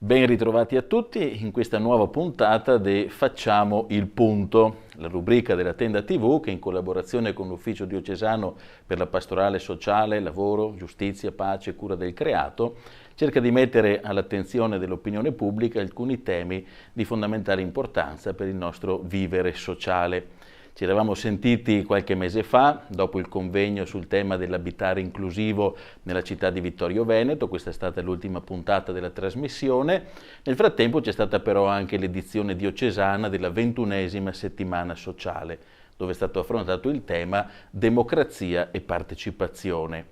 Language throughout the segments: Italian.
Ben ritrovati a tutti in questa nuova puntata di Facciamo il Punto, la rubrica della Tenda TV che in collaborazione con l'Ufficio Diocesano per la Pastorale Sociale, Lavoro, Giustizia, Pace e Cura del Creato cerca di mettere all'attenzione dell'opinione pubblica alcuni temi di fondamentale importanza per il nostro vivere sociale. Ci eravamo sentiti qualche mese fa, dopo il convegno sul tema dell'abitare inclusivo nella città di Vittorio Veneto, questa è stata l'ultima puntata della trasmissione. Nel frattempo c'è stata però anche l'edizione diocesana della 21esima settimana sociale, dove è stato affrontato il tema democrazia e partecipazione.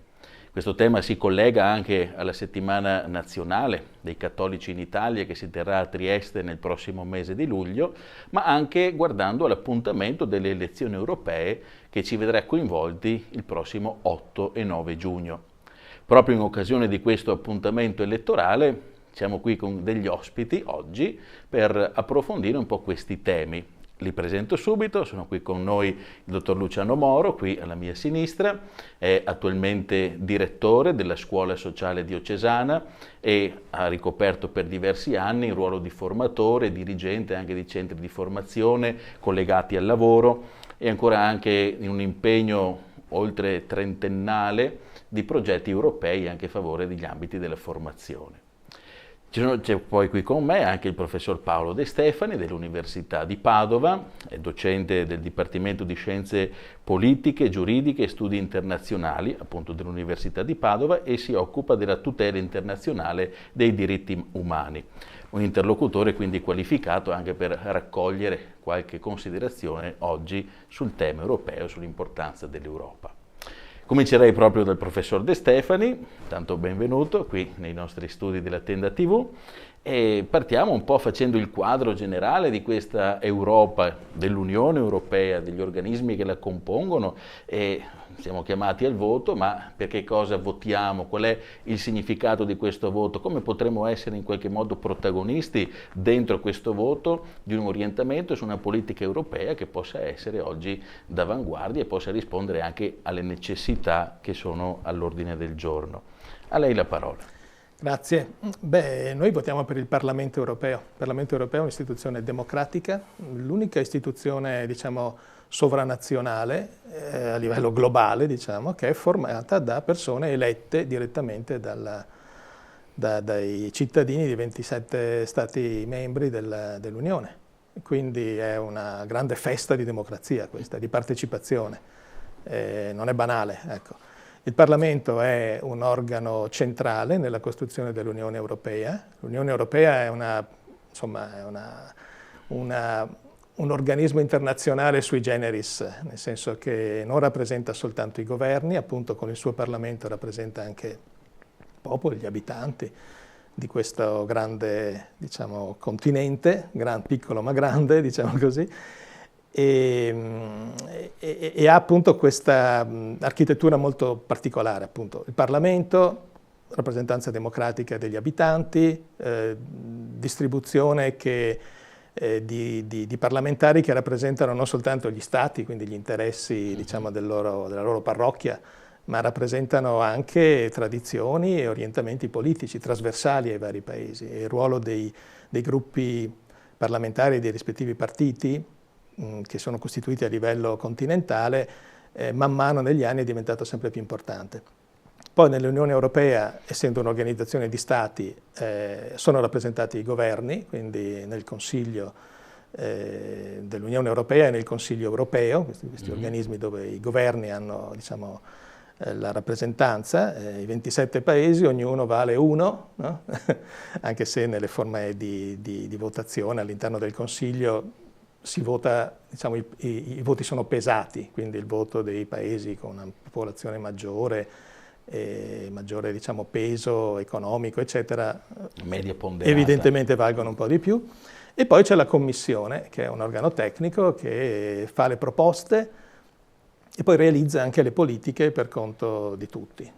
Questo tema si collega anche alla settimana nazionale dei cattolici in Italia che si terrà a Trieste nel prossimo mese di luglio, ma anche guardando all'appuntamento delle elezioni europee che ci vedrà coinvolti il prossimo 8 e 9 giugno. Proprio in occasione di questo appuntamento elettorale siamo qui con degli ospiti oggi per approfondire un po' questi temi. Li presento subito, sono qui con noi il dottor Luciano Moro, qui alla mia sinistra, è attualmente direttore della Scuola Sociale Diocesana e ha ricoperto per diversi anni il ruolo di formatore, dirigente anche di centri di formazione collegati al lavoro e ancora anche in un impegno oltre trentennale di progetti europei anche a favore degli ambiti della formazione. C'è poi qui con me anche il professor Paolo De Stefani dell'Università di Padova, è docente del Dipartimento di Scienze Politiche, Giuridiche e Studi Internazionali, appunto dell'Università di Padova, e si occupa della tutela internazionale dei diritti umani. Un interlocutore quindi qualificato anche per raccogliere qualche considerazione oggi sul tema europeo, sull'importanza dell'Europa. Comincerei proprio dal professor De Stefani, tanto benvenuto qui nei nostri studi della Tenda TV e partiamo un po' facendo il quadro generale di questa Europa, dell'Unione Europea, degli organismi che la compongono e siamo chiamati al voto, ma per che cosa votiamo? Qual è il significato di questo voto? Come potremmo essere in qualche modo protagonisti dentro questo voto di un orientamento su una politica europea che possa essere oggi d'avanguardia e possa rispondere anche alle necessità che sono all'ordine del giorno? A lei la parola. Grazie. Noi votiamo per il Parlamento europeo. Il Parlamento europeo è un'istituzione democratica, l'unica istituzione, sovranazionale a livello globale, che è formata da persone elette direttamente dai cittadini di 27 Stati membri dell'Unione. Quindi è una grande festa di democrazia questa, di partecipazione. Non è banale, ecco. Il Parlamento è un organo centrale nella costruzione dell'Unione Europea. L'Unione Europea è un organismo internazionale sui generis, nel senso che non rappresenta soltanto i governi, appunto con il suo Parlamento rappresenta anche i popoli, gli abitanti di questo grande continente, piccolo ma grande, diciamo così. E ha appunto questa architettura molto particolare, appunto il Parlamento, rappresentanza democratica degli abitanti, distribuzione di parlamentari che rappresentano non soltanto gli stati, quindi gli interessi della loro parrocchia, ma rappresentano anche tradizioni e orientamenti politici trasversali ai vari paesi. E il ruolo dei gruppi parlamentari dei rispettivi partiti che sono costituiti a livello continentale, man mano negli anni è diventato sempre più importante. Poi nell'Unione Europea, essendo un'organizzazione di Stati, sono rappresentati i governi, quindi nel Consiglio dell'Unione Europea e nel Consiglio Europeo, questi organismi dove i governi hanno la rappresentanza, i 27 paesi, ognuno vale uno, no? Anche se nelle forme di votazione all'interno del Consiglio si vota, i voti sono pesati, quindi il voto dei paesi con una popolazione maggiore, maggiore peso economico, eccetera, media ponderata, evidentemente valgono un po' di più. E poi c'è la Commissione, che è un organo tecnico che fa le proposte e poi realizza anche le politiche per conto di tutti.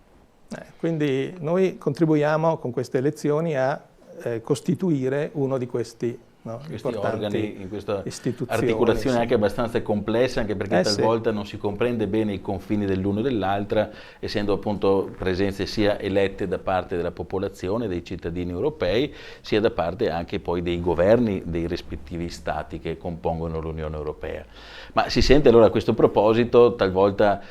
Quindi noi contribuiamo con queste elezioni a costituire uno di questi no? Questi Importanti organi, in questa istituzioni, articolazione sì. anche abbastanza complessa, anche perché talvolta sì. non si comprende bene i confini dell'uno e dell'altra, essendo appunto presenze sia elette da parte della popolazione, dei cittadini europei, sia da parte anche poi dei governi dei rispettivi stati che compongono l'Unione Europea. Ma si sente allora a questo proposito talvolta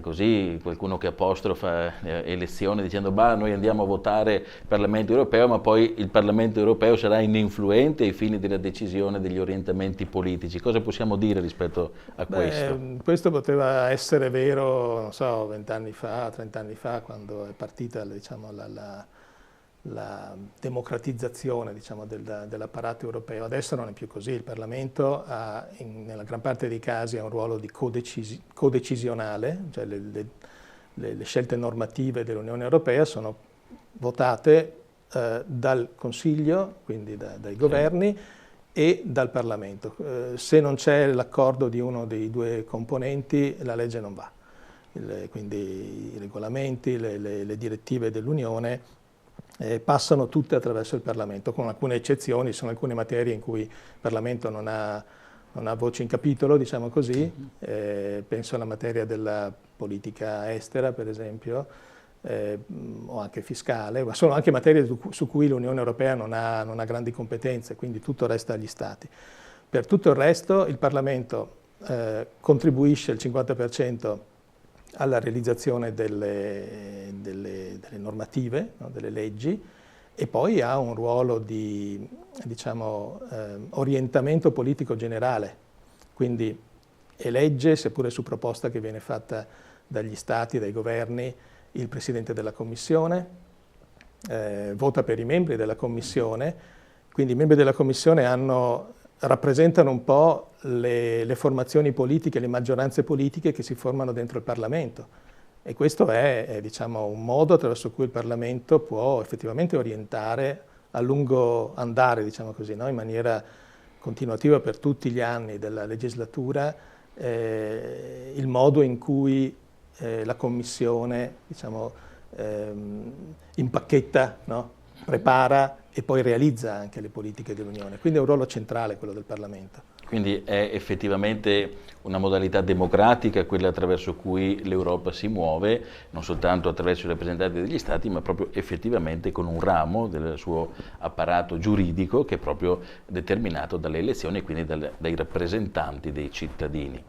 così qualcuno che apostrofa elezioni dicendo bah, noi andiamo a votare Parlamento europeo, ma poi il Parlamento europeo sarà ininfluente ai fini della decisione degli orientamenti politici. Cosa possiamo dire rispetto a questo? Questo poteva essere vero, non so, 20 anni fa, 30 anni fa, quando è partita, diciamo, la democratizzazione, diciamo, dell'apparato europeo. Adesso non è più così, il Parlamento ha, nella gran parte dei casi, ha un ruolo di codecisionale, cioè le scelte normative dell'Unione Europea sono votate dal Consiglio, quindi dai governi, e dal Parlamento. Se non c'è l'accordo di uno dei due componenti, la legge non va. Quindi i regolamenti, le direttive dell'Unione passano tutte attraverso il Parlamento, con alcune eccezioni. Sono alcune materie in cui il Parlamento non ha voce in capitolo, diciamo così. Penso alla materia della politica estera, per esempio, o anche fiscale, ma sono anche materie su cui l'Unione Europea non ha grandi competenze, quindi tutto resta agli Stati. Per tutto il resto il Parlamento contribuisce il 50% alla realizzazione delle normative, no, delle leggi, e poi ha un ruolo di, diciamo, orientamento politico generale, quindi elegge, seppure su proposta che viene fatta dagli Stati, dai governi, il Presidente della Commissione, vota per i membri della Commissione, quindi i membri della Commissione rappresentano un po' le formazioni politiche, le maggioranze politiche che si formano dentro il Parlamento. E questo è diciamo, un modo attraverso cui il Parlamento può effettivamente orientare a lungo andare, diciamo così, no? In maniera continuativa per tutti gli anni della legislatura, il modo in cui la Commissione, diciamo, impacchetta, no? Prepara e poi realizza anche le politiche dell'Unione. Quindi è un ruolo centrale quello del Parlamento. Quindi è effettivamente una modalità democratica quella attraverso cui l'Europa si muove, non soltanto attraverso i rappresentanti degli Stati, ma proprio effettivamente con un ramo del suo apparato giuridico che è proprio determinato dalle elezioni e quindi dai rappresentanti dei cittadini.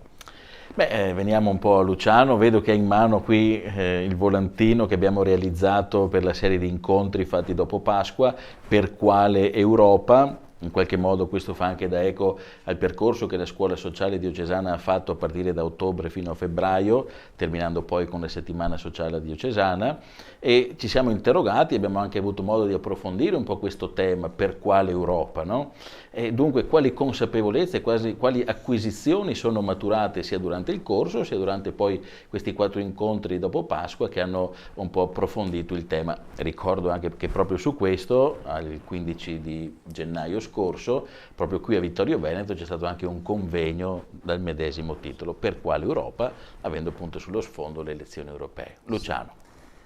Beh, veniamo un po' a Luciano, vedo che ha in mano qui il volantino che abbiamo realizzato per la serie di incontri fatti dopo Pasqua, per quale Europa. In qualche modo questo fa anche da eco al percorso che la Scuola Sociale Diocesana ha fatto a partire da ottobre fino a febbraio, terminando poi con la Settimana Sociale Diocesana, e ci siamo interrogati, abbiamo anche avuto modo di approfondire un po' questo tema, per quale Europa, no? E dunque quali consapevolezze, quali acquisizioni sono maturate sia durante il corso, sia durante poi questi 4 incontri dopo Pasqua che hanno un po' approfondito il tema. Ricordo anche che proprio su questo, il 15 di gennaio scorso, proprio qui a Vittorio Veneto c'è stato anche un convegno dal medesimo titolo, per quale Europa, avendo appunto sullo sfondo le elezioni europee. Luciano.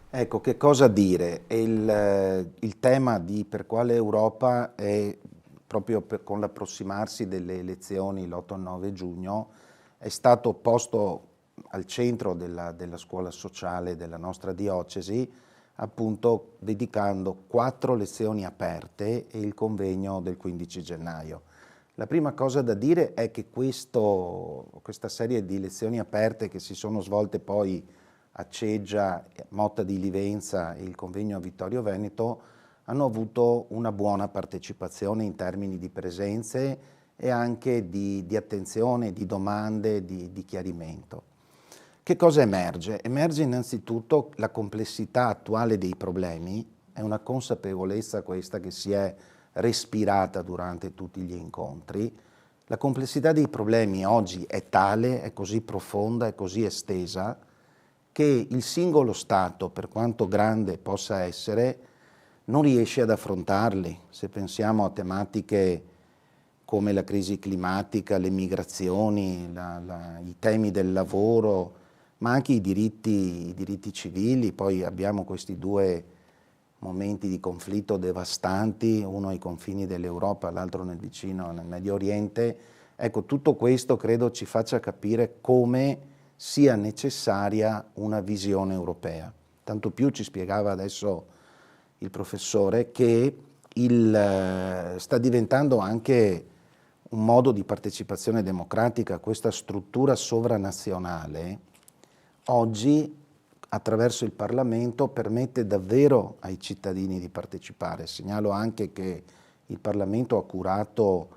Ecco, che cosa dire? Il tema di per quale Europa è proprio con l'approssimarsi delle elezioni l'8 e 9 giugno è stato posto al centro della scuola sociale della nostra diocesi, appunto dedicando 4 lezioni aperte e il convegno del 15 gennaio. La prima cosa da dire è che questa serie di lezioni aperte che si sono svolte poi a Ceggia, Motta di Livenza e il convegno a Vittorio Veneto hanno avuto una buona partecipazione in termini di presenze e anche di attenzione, di domande, di chiarimento. Che cosa emerge? Emerge innanzitutto la complessità attuale dei problemi, è una consapevolezza questa che si è respirata durante tutti gli incontri. La complessità dei problemi oggi è tale, è così profonda, è così estesa, che il singolo Stato, per quanto grande possa essere, non riesce ad affrontarli. Se pensiamo a tematiche come la crisi climatica, le migrazioni, i temi del lavoro, ma anche i diritti civili, poi abbiamo questi 2 momenti di conflitto devastanti, uno ai confini dell'Europa, l'altro nel vicino, nel Medio Oriente. Ecco, tutto questo credo ci faccia capire come sia necessaria una visione europea. Tanto più ci spiegava adesso il professore che sta diventando anche un modo di partecipazione democratica, questa struttura sovranazionale, oggi attraverso il Parlamento permette davvero ai cittadini di partecipare. Segnalo anche che il Parlamento ha curato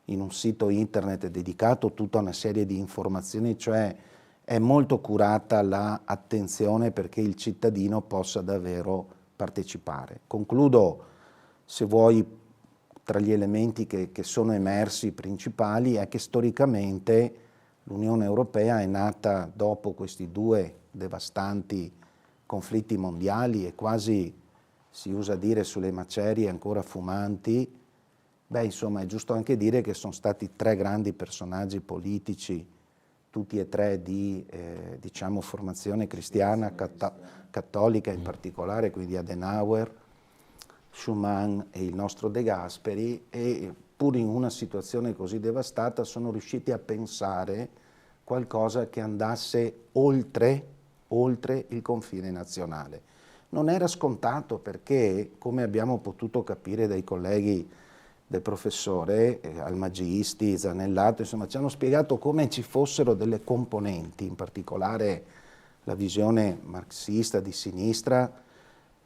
in un sito internet dedicato tutta una serie di informazioni, cioè è molto curata l'attenzione perché il cittadino possa davvero partecipare. Concludo, se vuoi, tra gli elementi che sono emersi principali è che storicamente l'Unione Europea è nata dopo questi due devastanti conflitti mondiali e quasi, si usa dire, sulle macerie ancora fumanti. Beh, insomma, è giusto anche dire che sono stati tre grandi personaggi politici, tutti e tre di diciamo, formazione cristiana, cattolica in particolare, quindi Adenauer, Schuman e il nostro De Gasperi, e pur in una situazione così devastata sono riusciti a pensare qualcosa che andasse oltre il confine nazionale. Non era scontato perché, come abbiamo potuto capire dai colleghi del professore, Almagisti, Zanellato, insomma ci hanno spiegato come ci fossero delle componenti, in particolare la visione marxista di sinistra,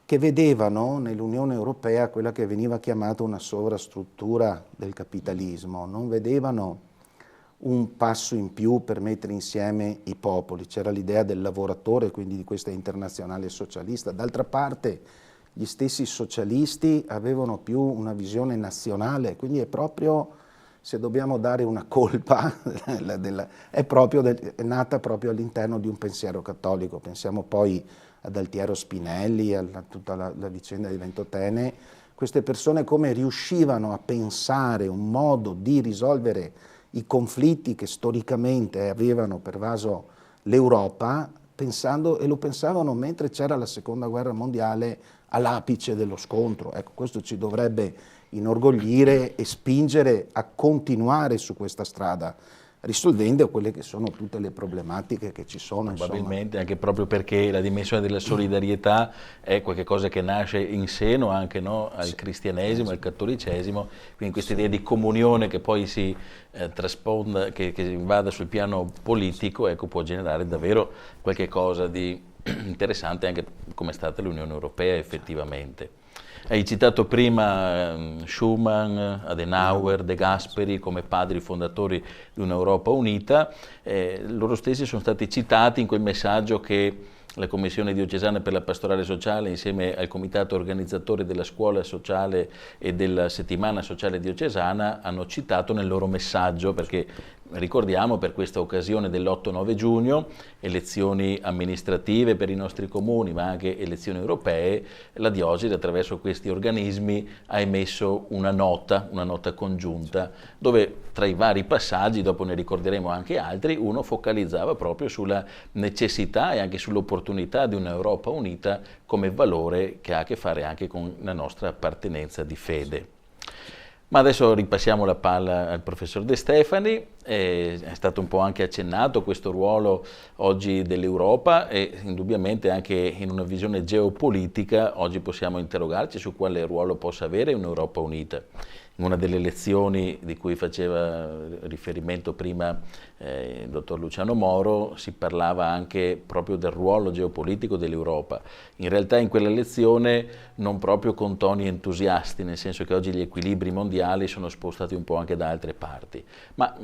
che vedevano nell'Unione Europea quella che veniva chiamata una sovrastruttura del capitalismo, non vedevano un passo in più per mettere insieme i popoli, c'era l'idea del lavoratore, quindi di questa internazionale socialista. D'altra parte gli stessi socialisti avevano più una visione nazionale, quindi è proprio, se dobbiamo dare una colpa, è nata proprio all'interno di un pensiero cattolico. Pensiamo poi ad Altiero Spinelli, a tutta la vicenda di Ventotene, queste persone come riuscivano a pensare un modo di risolvere i conflitti che storicamente avevano pervaso l'Europa, pensando, e lo pensavano mentre c'era la Seconda Guerra Mondiale all'apice dello scontro. Ecco, questo ci dovrebbe inorgoglire e spingere a continuare su questa strada, risolvendo quelle che sono tutte le problematiche che ci sono. Probabilmente, insomma. anche proprio perché la dimensione della solidarietà è qualcosa che nasce in seno anche, no, al cristianesimo, al cattolicesimo, quindi questa idea di comunione che poi si trasponda, che vada sul piano politico, ecco, può generare davvero qualche cosa di interessante anche come è stata l'Unione Europea effettivamente. Hai citato prima Schuman, Adenauer, De Gasperi come padri fondatori di un'Europa unita. Loro stessi sono stati citati in quel messaggio che la Commissione diocesana per la pastorale sociale, insieme al comitato organizzatore della scuola sociale e della settimana sociale diocesana, hanno citato nel loro messaggio, perché ricordiamo per questa occasione dell'8-9 giugno, elezioni amministrative per i nostri comuni, ma anche elezioni europee, la diocesi attraverso questi organismi ha emesso una nota congiunta, dove tra i vari passaggi, dopo ne ricorderemo anche altri, uno focalizzava proprio sulla necessità e anche sull'opportunità di un'Europa unita come valore che ha a che fare anche con la nostra appartenenza di fede. Ma adesso ripassiamo la palla al professor De Stefani, è stato un po' anche accennato questo ruolo oggi dell'Europa e indubbiamente anche in una visione geopolitica oggi possiamo interrogarci su quale ruolo possa avere un'Europa unita. In una delle lezioni di cui faceva riferimento prima il dottor Luciano Moro si parlava anche proprio del ruolo geopolitico dell'Europa. In realtà in quella lezione non proprio con toni entusiasti, nel senso che oggi gli equilibri mondiali sono spostati un po' anche da altre parti. Ma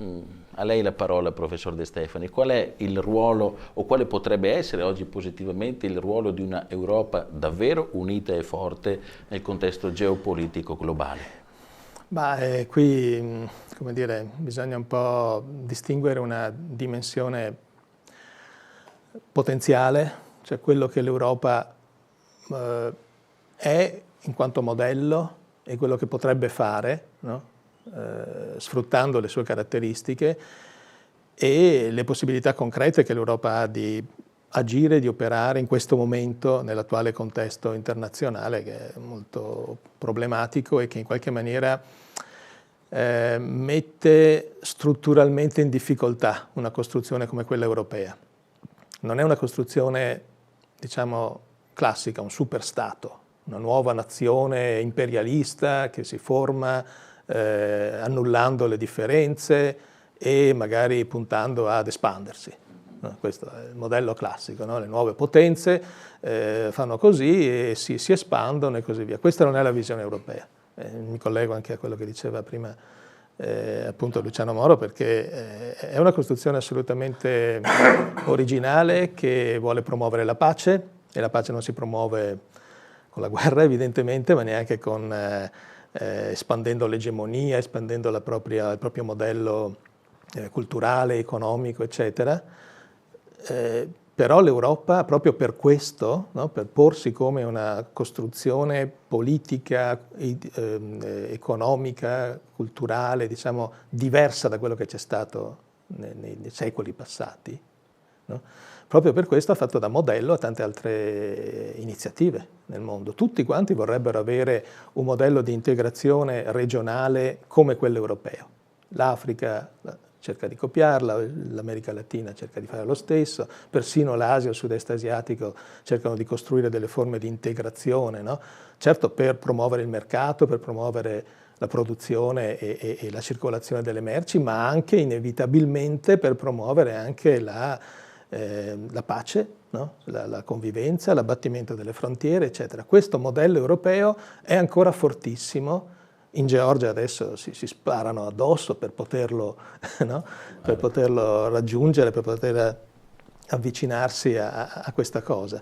a lei la parola, professor De Stefani, qual è il ruolo o quale potrebbe essere oggi positivamente il ruolo di una Europa davvero unita e forte nel contesto geopolitico globale? Qui, come dire, bisogna un po' distinguere una dimensione potenziale, cioè quello che l'Europa è in quanto modello e quello che potrebbe fare, no? Sfruttando le sue caratteristiche, e le possibilità concrete che l'Europa ha di agire, di operare in questo momento nell'attuale contesto internazionale che è molto problematico e che in qualche maniera mette strutturalmente in difficoltà una costruzione come quella europea. Non è una costruzione, diciamo, classica, un superstato, una nuova nazione imperialista che si forma annullando le differenze e magari puntando ad espandersi. No, questo è il modello classico, no? Le nuove potenze fanno così e si espandono e così via. Questa non è la visione europea. Mi collego anche a quello che diceva prima appunto Luciano Moro, perché è una costruzione assolutamente originale che vuole promuovere la pace, e la pace non si promuove con la guerra evidentemente, ma neanche con espandendo l'egemonia, espandendo il proprio modello culturale, economico, eccetera. Però l'Europa, proprio per questo, no, per porsi come una costruzione politica, economica, culturale, diciamo, diversa da quello che c'è stato nei secoli passati, no? Proprio per questo ha fatto da modello a tante altre iniziative nel mondo. Tutti quanti vorrebbero avere un modello di integrazione regionale come quello europeo. L'Africa cerca di copiarla, l'America Latina cerca di fare lo stesso, persino l'Asia e il sud-est asiatico cercano di costruire delle forme di integrazione, no? Certo per promuovere il mercato, per promuovere la produzione e la circolazione delle merci, ma anche inevitabilmente per promuovere anche la pace, no? La convivenza, l'abbattimento delle frontiere, eccetera. Questo modello europeo è ancora fortissimo. In Georgia adesso si sparano addosso per poterlo, no? Per poterlo raggiungere, per poter avvicinarsi a questa cosa.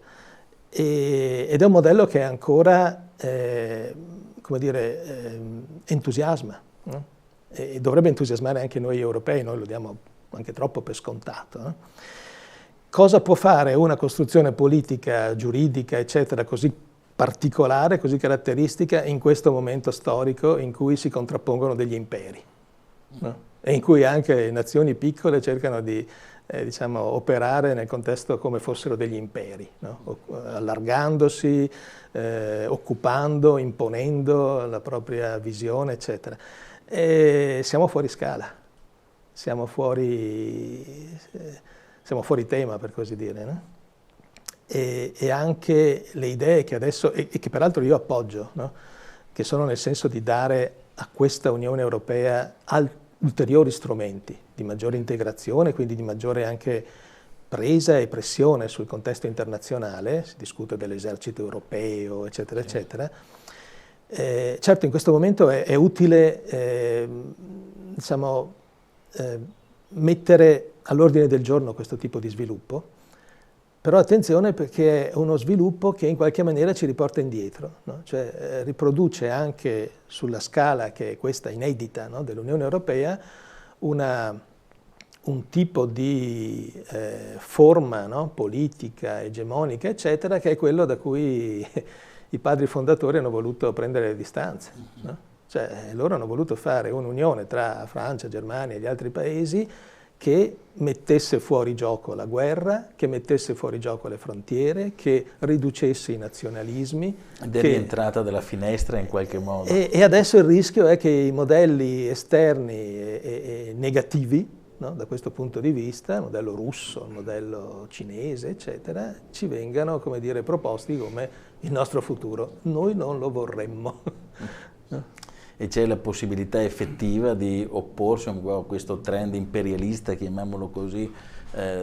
Ed è un modello che ancora, come dire, entusiasma, no? E dovrebbe entusiasmare anche noi europei, noi lo diamo anche troppo per scontato, no? Cosa può fare una costruzione politica, giuridica, eccetera, così particolare, così caratteristica in questo momento storico in cui si contrappongono degli imperi, no? E in cui anche nazioni piccole cercano di diciamo, operare nel contesto come fossero degli imperi, no? Allargandosi, occupando, imponendo la propria visione, eccetera. E siamo fuori scala, siamo fuori tema, per così dire, no? E anche le idee che adesso, e che peraltro io appoggio, no? Che sono nel senso di dare a questa Unione Europea ulteriori strumenti di maggiore integrazione, quindi di maggiore anche presa e pressione sul contesto internazionale, si discute dell'esercito europeo, eccetera, eccetera. Certo, in questo momento è utile diciamo, mettere all'ordine del giorno questo tipo di sviluppo, però attenzione perché è uno sviluppo che in qualche maniera ci riporta indietro, no? Cioè riproduce anche sulla scala che è questa inedita, no, dell'Unione Europea un tipo di forma, no, politica, egemonica, eccetera, che è quello da cui i padri fondatori hanno voluto prendere le distanze, no? Cioè loro hanno voluto fare un'unione tra Francia, Germania e gli altri paesi che mettesse fuori gioco la guerra, che mettesse fuori gioco le frontiere, che riducesse i nazionalismi. Ed è rientrata dalla finestra in qualche modo. E adesso il rischio è che i modelli esterni e negativi, no, da questo punto di vista, il modello russo, il modello cinese, eccetera, ci vengano, come dire, proposti come il nostro futuro. Noi non lo vorremmo. No? E c'è la possibilità effettiva di opporsi a questo trend imperialista, chiamiamolo così,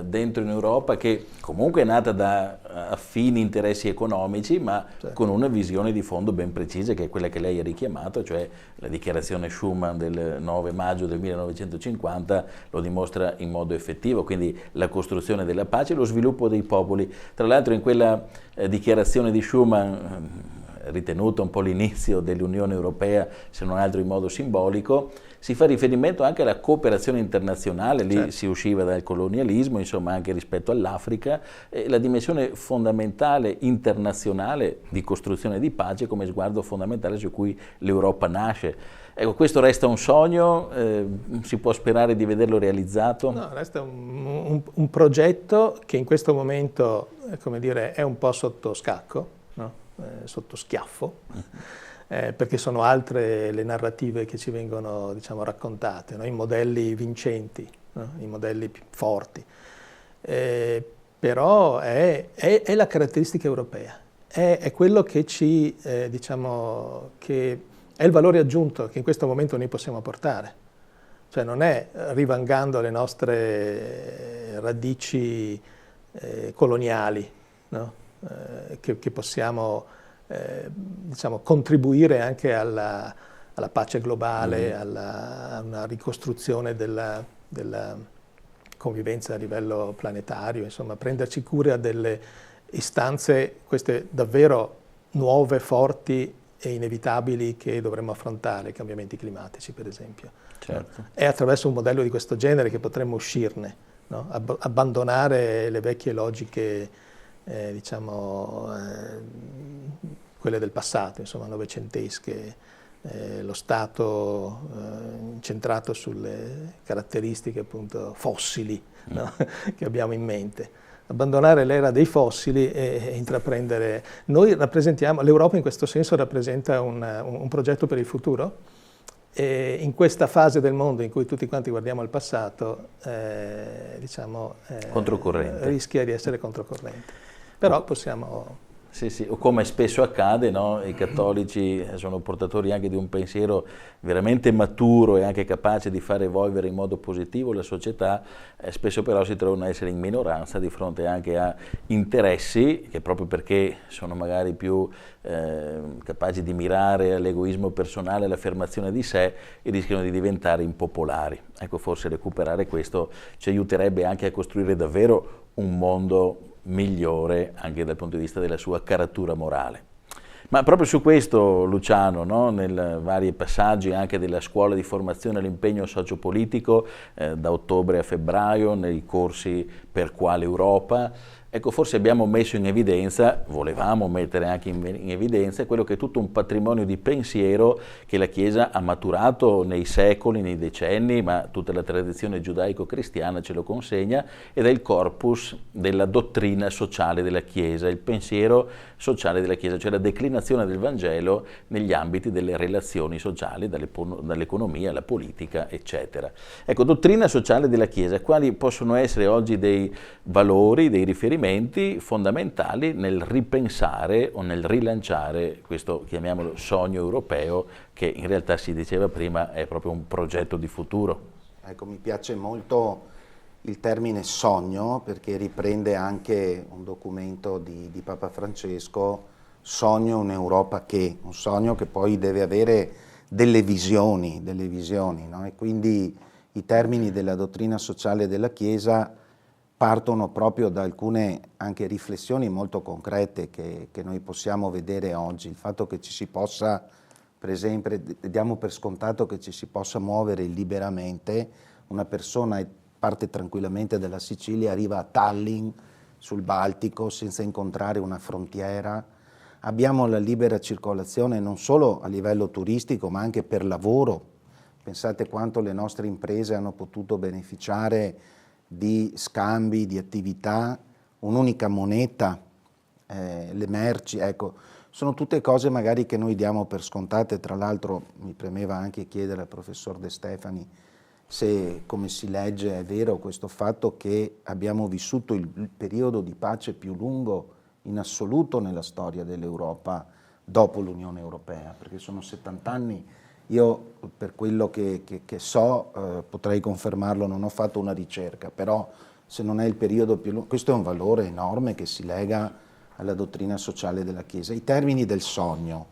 dentro in Europa, che comunque è nata da affini interessi economici, ma certo, con una visione di fondo ben precisa, che è quella che lei ha richiamato, cioè la dichiarazione Schuman del 9 maggio del 1950 lo dimostra in modo effettivo, quindi la costruzione della pace e lo sviluppo dei popoli. Tra l'altro in quella dichiarazione di Schuman ritenuta un po' l'inizio dell'Unione Europea, se non altro in modo simbolico, si fa riferimento anche alla cooperazione internazionale, lì certo. si usciva dal colonialismo, insomma anche rispetto all'Africa, e la dimensione fondamentale internazionale di costruzione di pace come sguardo fondamentale su cui l'Europa nasce. Ecco, questo resta un sogno, si può sperare di vederlo realizzato? No, resta un progetto che in questo momento, come dire, è un po' sotto scacco, no? Sotto schiaffo, perché sono altre le narrative che ci vengono, diciamo, raccontate, no? I modelli vincenti, no? I modelli più forti. Però è la caratteristica europea, è quello che ci, diciamo, che è il valore aggiunto che in questo momento noi possiamo portare. Cioè non è rivangando le nostre radici coloniali, no? Che possiamo diciamo, contribuire anche alla pace globale, a una ricostruzione della convivenza a livello planetario, insomma prenderci cura delle istanze, queste davvero nuove, forti e inevitabili che dovremmo affrontare, i cambiamenti climatici per esempio. Certo. È attraverso un modello di questo genere che potremmo uscirne, no? Abbandonare le vecchie logiche, diciamo, quelle del passato, insomma, novecentesche, lo Stato incentrato sulle caratteristiche appunto fossili, no? Che abbiamo in mente. Abbandonare l'era dei fossili e intraprendere. Noi rappresentiamo, l'Europa in questo senso rappresenta un progetto per il futuro. E in questa fase del mondo in cui tutti quanti guardiamo al passato, diciamo, controcorrente. Rischia di essere controcorrente. Però possiamo... Sì, sì, o come spesso accade, no? I cattolici sono portatori anche di un pensiero veramente maturo e anche capace di far evolvere in modo positivo la società, spesso però si trovano a essere in minoranza di fronte anche a interessi che proprio perché sono magari più capaci di mirare all'egoismo personale, all'affermazione di sé, e rischiano di diventare impopolari. Ecco, forse recuperare questo ci aiuterebbe anche a costruire davvero un mondo migliore anche dal punto di vista della sua caratura morale. Ma proprio su questo, Luciano, no? Nei vari passaggi anche della scuola di formazione all'impegno sociopolitico, da ottobre a febbraio, nei corsi Per quale Europa, ecco, forse abbiamo messo in evidenza, volevamo mettere anche in evidenza, quello che è tutto un patrimonio di pensiero che la Chiesa ha maturato nei secoli, nei decenni, ma tutta la tradizione giudaico-cristiana ce lo consegna, ed è il corpus della dottrina sociale della Chiesa, il pensiero sociale della Chiesa, cioè la declinazione del Vangelo negli ambiti delle relazioni sociali, dall'economia alla politica, eccetera. Ecco, dottrina sociale della Chiesa, quali possono essere oggi dei valori, dei riferimenti fondamentali nel ripensare o nel rilanciare questo, chiamiamolo, sogno europeo, che in realtà, si diceva prima, è proprio un progetto di futuro. Ecco, mi piace molto il termine sogno, perché riprende anche un documento di Papa Francesco, Sogno un'Europa che, un sogno che poi deve avere delle visioni, no? E quindi i termini della dottrina sociale della Chiesa partono proprio da alcune anche riflessioni molto concrete che noi possiamo vedere oggi. Il fatto che ci si possa, per esempio, diamo per scontato che ci si possa muovere liberamente, una persona parte tranquillamente dalla Sicilia, arriva a Tallinn sul Baltico senza incontrare una frontiera. Abbiamo la libera circolazione non solo a livello turistico ma anche per lavoro. Pensate quanto le nostre imprese hanno potuto beneficiare di scambi, di attività, un'unica moneta, le merci, ecco, sono tutte cose magari che noi diamo per scontate. Tra l'altro mi premeva anche chiedere al professor De Stefani se, come si legge, è vero questo fatto che abbiamo vissuto il periodo di pace più lungo in assoluto nella storia dell'Europa dopo l'Unione Europea, perché sono 70 anni. Io, per quello che so, potrei confermarlo, non ho fatto una ricerca, però se non è il periodo più lungo, questo è un valore enorme che si lega alla dottrina sociale della Chiesa. I termini del sogno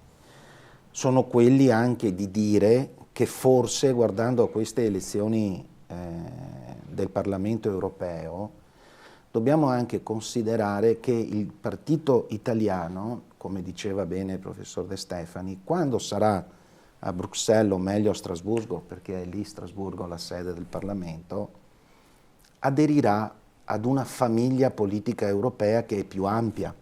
sono quelli anche di dire che forse, guardando a queste elezioni del Parlamento europeo, dobbiamo anche considerare che il partito italiano come diceva bene il professor De Stefani, quando sarà a Bruxelles o meglio a Strasburgo, perché è lì Strasburgo la sede del Parlamento, aderirà ad una famiglia politica europea che è più ampia.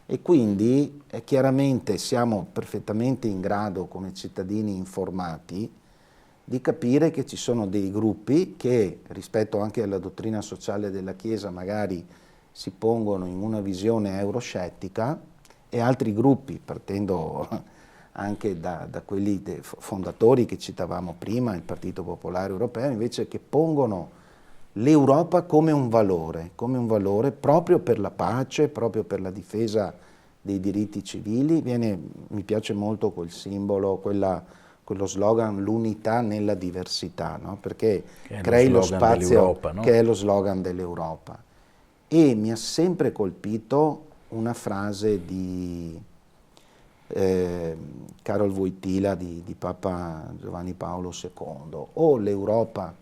E quindi chiaramente siamo perfettamente in grado, come cittadini informati, di capire che ci sono dei gruppi che, rispetto anche alla dottrina sociale della Chiesa, magari si pongono in una visione euroscettica, e altri gruppi, partendo anche da quelli fondatori che citavamo prima, il Partito Popolare Europeo, invece che pongono l'Europa come un valore proprio per la pace, proprio per la difesa dei diritti civili. Mi piace molto quel simbolo, quello slogan, l'unità nella diversità, no? Perché crei lo spazio, no? Che è lo slogan dell'Europa. E mi ha sempre colpito una frase di Karol Wojtyla, di Papa Giovanni Paolo II, o l'Europa,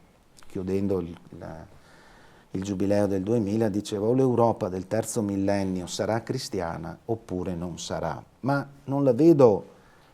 chiudendo il giubileo del 2000, diceva o l'Europa del terzo millennio sarà cristiana oppure non sarà. Ma non la vedo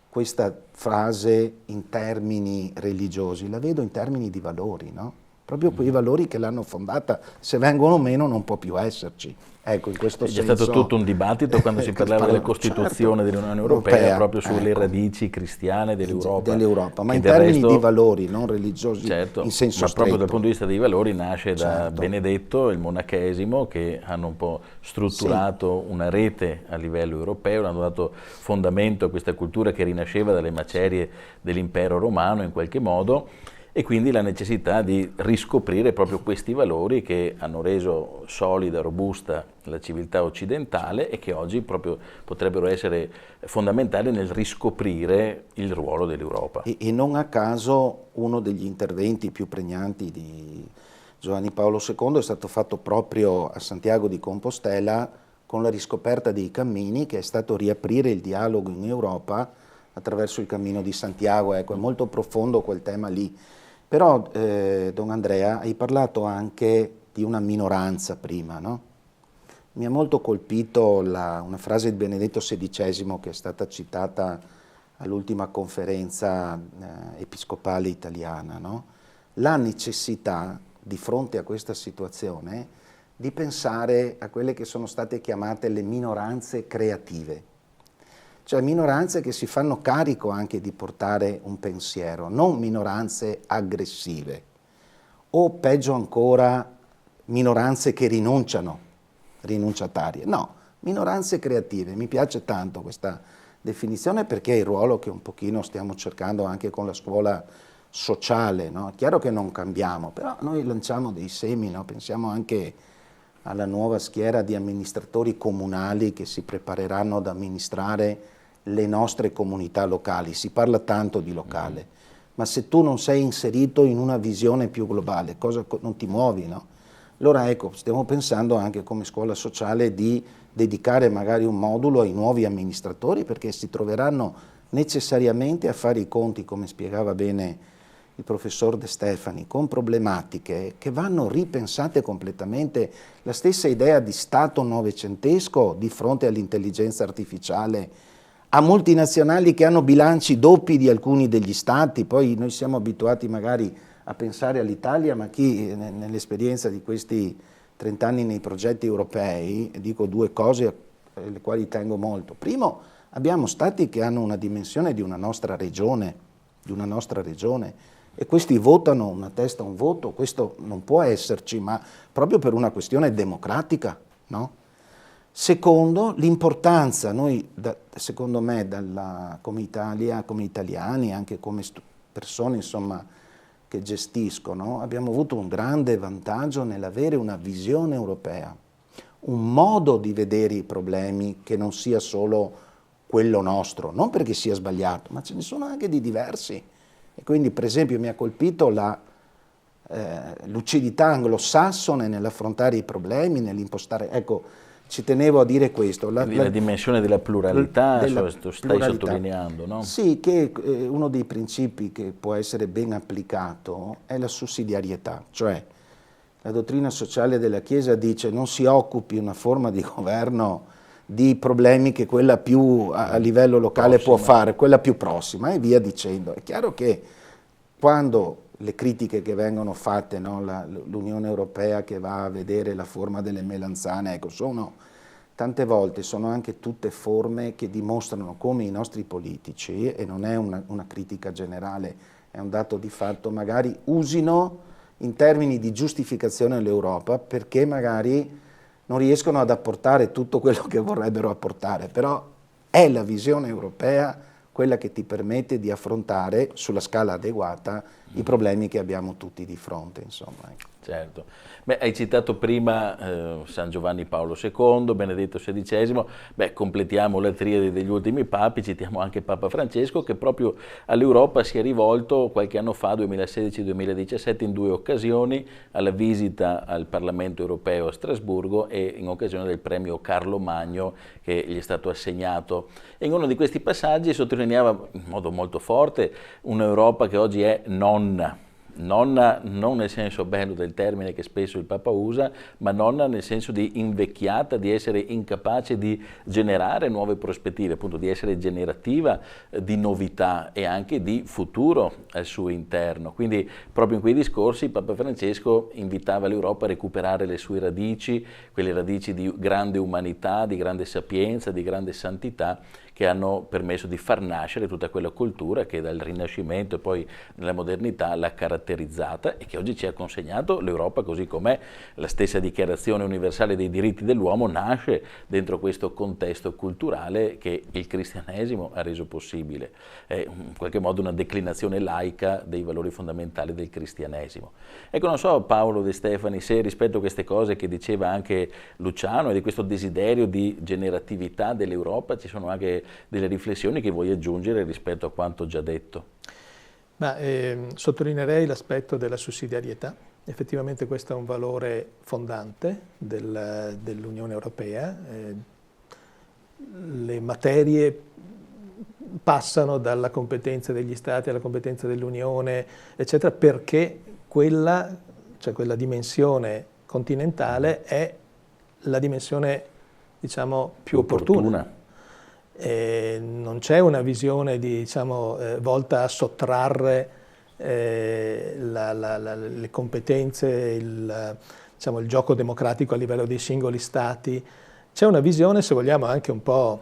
questa frase in termini religiosi, la vedo in termini di valori, no? Proprio quei valori che l'hanno fondata, se vengono meno non può più esserci. Ecco, in questo senso... C'è stato tutto un dibattito quando si parlava della Costituzione, certo, dell'Unione Europea, proprio sulle radici cristiane dell'Europa. Ma in termini di valori, non religiosi, certo, in senso ma stretto. Proprio dal punto di vista dei valori nasce da Benedetto e il monachesimo, che hanno un po' strutturato una rete a livello europeo, hanno dato fondamento a questa cultura che rinasceva dalle macerie dell'impero romano in qualche modo, e quindi la necessità di riscoprire proprio questi valori che hanno reso solida, robusta la civiltà occidentale e che oggi proprio potrebbero essere fondamentali nel riscoprire il ruolo dell'Europa. E non a caso uno degli interventi più pregnanti di Giovanni Paolo II è stato fatto proprio a Santiago di Compostela con la riscoperta dei cammini, che è stato riaprire il dialogo in Europa attraverso il cammino di Santiago. Ecco, è molto profondo quel tema lì. Però, Don Andrea, hai parlato anche di una minoranza prima, no? Mi ha molto colpito una frase di Benedetto XVI che è stata citata all'ultima conferenza episcopale italiana, no? La necessità, di fronte a questa situazione, di pensare a quelle che sono state chiamate le minoranze creative. Cioè minoranze che si fanno carico anche di portare un pensiero, non minoranze aggressive, o peggio ancora minoranze che rinunciatarie. No, minoranze creative. Mi piace tanto questa definizione perché è il ruolo che un pochino stiamo cercando anche con la scuola sociale, no? È chiaro che non cambiamo, però noi lanciamo dei semi, no? Pensiamo anche alla nuova schiera di amministratori comunali che si prepareranno ad amministrare le nostre comunità locali. Si parla tanto di locale, ma se tu non sei inserito in una visione più globale, non ti muovi, no? Allora ecco, stiamo pensando anche come scuola sociale di dedicare magari un modulo ai nuovi amministratori, perché si troveranno necessariamente a fare i conti, come spiegava bene il professor De Stefani, con problematiche che vanno ripensate completamente. La stessa idea di Stato novecentesco di fronte all'intelligenza artificiale, a multinazionali che hanno bilanci doppi di alcuni degli Stati. Poi noi siamo abituati magari a pensare all'Italia, ma chi nell'esperienza di questi 30 anni nei progetti europei, dico due cose alle quali tengo molto. Primo, abbiamo Stati che hanno una dimensione di una nostra regione, e questi votano una testa un voto. Questo non può esserci, ma proprio per una questione democratica, no? Secondo, l'importanza, noi secondo me come Italia, come italiani, anche come persone insomma che gestiscono, abbiamo avuto un grande vantaggio nell'avere una visione europea, un modo di vedere i problemi che non sia solo quello nostro, non perché sia sbagliato, ma ce ne sono anche di diversi. E quindi per esempio mi ha colpito lucidità anglosassone nell'affrontare i problemi, nell'impostare, ecco, ci tenevo a dire questo. La dimensione della pluralità, stai sottolineando, no? Sì, che uno dei principi che può essere ben applicato è la sussidiarietà, cioè la dottrina sociale della Chiesa dice non si occupi una forma di governo di problemi che quella più a livello locale può fare, quella più prossima e via dicendo. È chiaro che quando le critiche che vengono fatte, no, l'Unione Europea che va a vedere la forma delle melanzane, ecco, tante volte sono anche tutte forme che dimostrano come i nostri politici, e non è una critica generale, è un dato di fatto, magari usino in termini di giustificazione all'Europa perché magari non riescono ad apportare tutto quello che vorrebbero apportare, però è la visione europea quella che ti permette di affrontare sulla scala adeguata i problemi che abbiamo tutti di fronte, insomma. Certo. Beh, hai citato prima San Giovanni Paolo II, Benedetto XVI, beh, completiamo la triade degli ultimi papi, citiamo anche Papa Francesco che proprio all'Europa si è rivolto qualche anno fa, 2016-2017, in 2 occasioni, alla visita al Parlamento Europeo a Strasburgo e in occasione del premio Carlo Magno che gli è stato assegnato. E in uno di questi passaggi sottolineava in modo molto forte un'Europa che oggi è nonna non nel senso bello del termine che spesso il Papa usa, ma nonna nel senso di invecchiata, di essere incapace di generare nuove prospettive, appunto di essere generativa di novità e anche di futuro al suo interno. Quindi proprio in quei discorsi Papa Francesco invitava l'Europa a recuperare le sue radici, quelle radici di grande umanità, di grande sapienza, di grande santità, che hanno permesso di far nascere tutta quella cultura che dal Rinascimento e poi nella modernità l'ha caratterizzata e che oggi ci ha consegnato l'Europa così com'è. La stessa Dichiarazione Universale dei Diritti dell'Uomo nasce dentro questo contesto culturale che il cristianesimo ha reso possibile. È in qualche modo una declinazione laica dei valori fondamentali del cristianesimo. Ecco, non so Paolo De Stefani se rispetto a queste cose che diceva anche Luciano e di questo desiderio di generatività dell'Europa ci sono anche delle riflessioni che vuoi aggiungere rispetto a quanto già detto? Sottolineerei l'aspetto della sussidiarietà. Effettivamente questo è un valore fondante dell'Unione Europea. Le materie passano dalla competenza degli Stati alla competenza dell'Unione, eccetera, perché quella dimensione continentale è la dimensione, diciamo, più opportuna. Non c'è una visione volta a sottrarre le competenze, il gioco democratico a livello dei singoli stati. C'è una visione, se vogliamo, anche un po'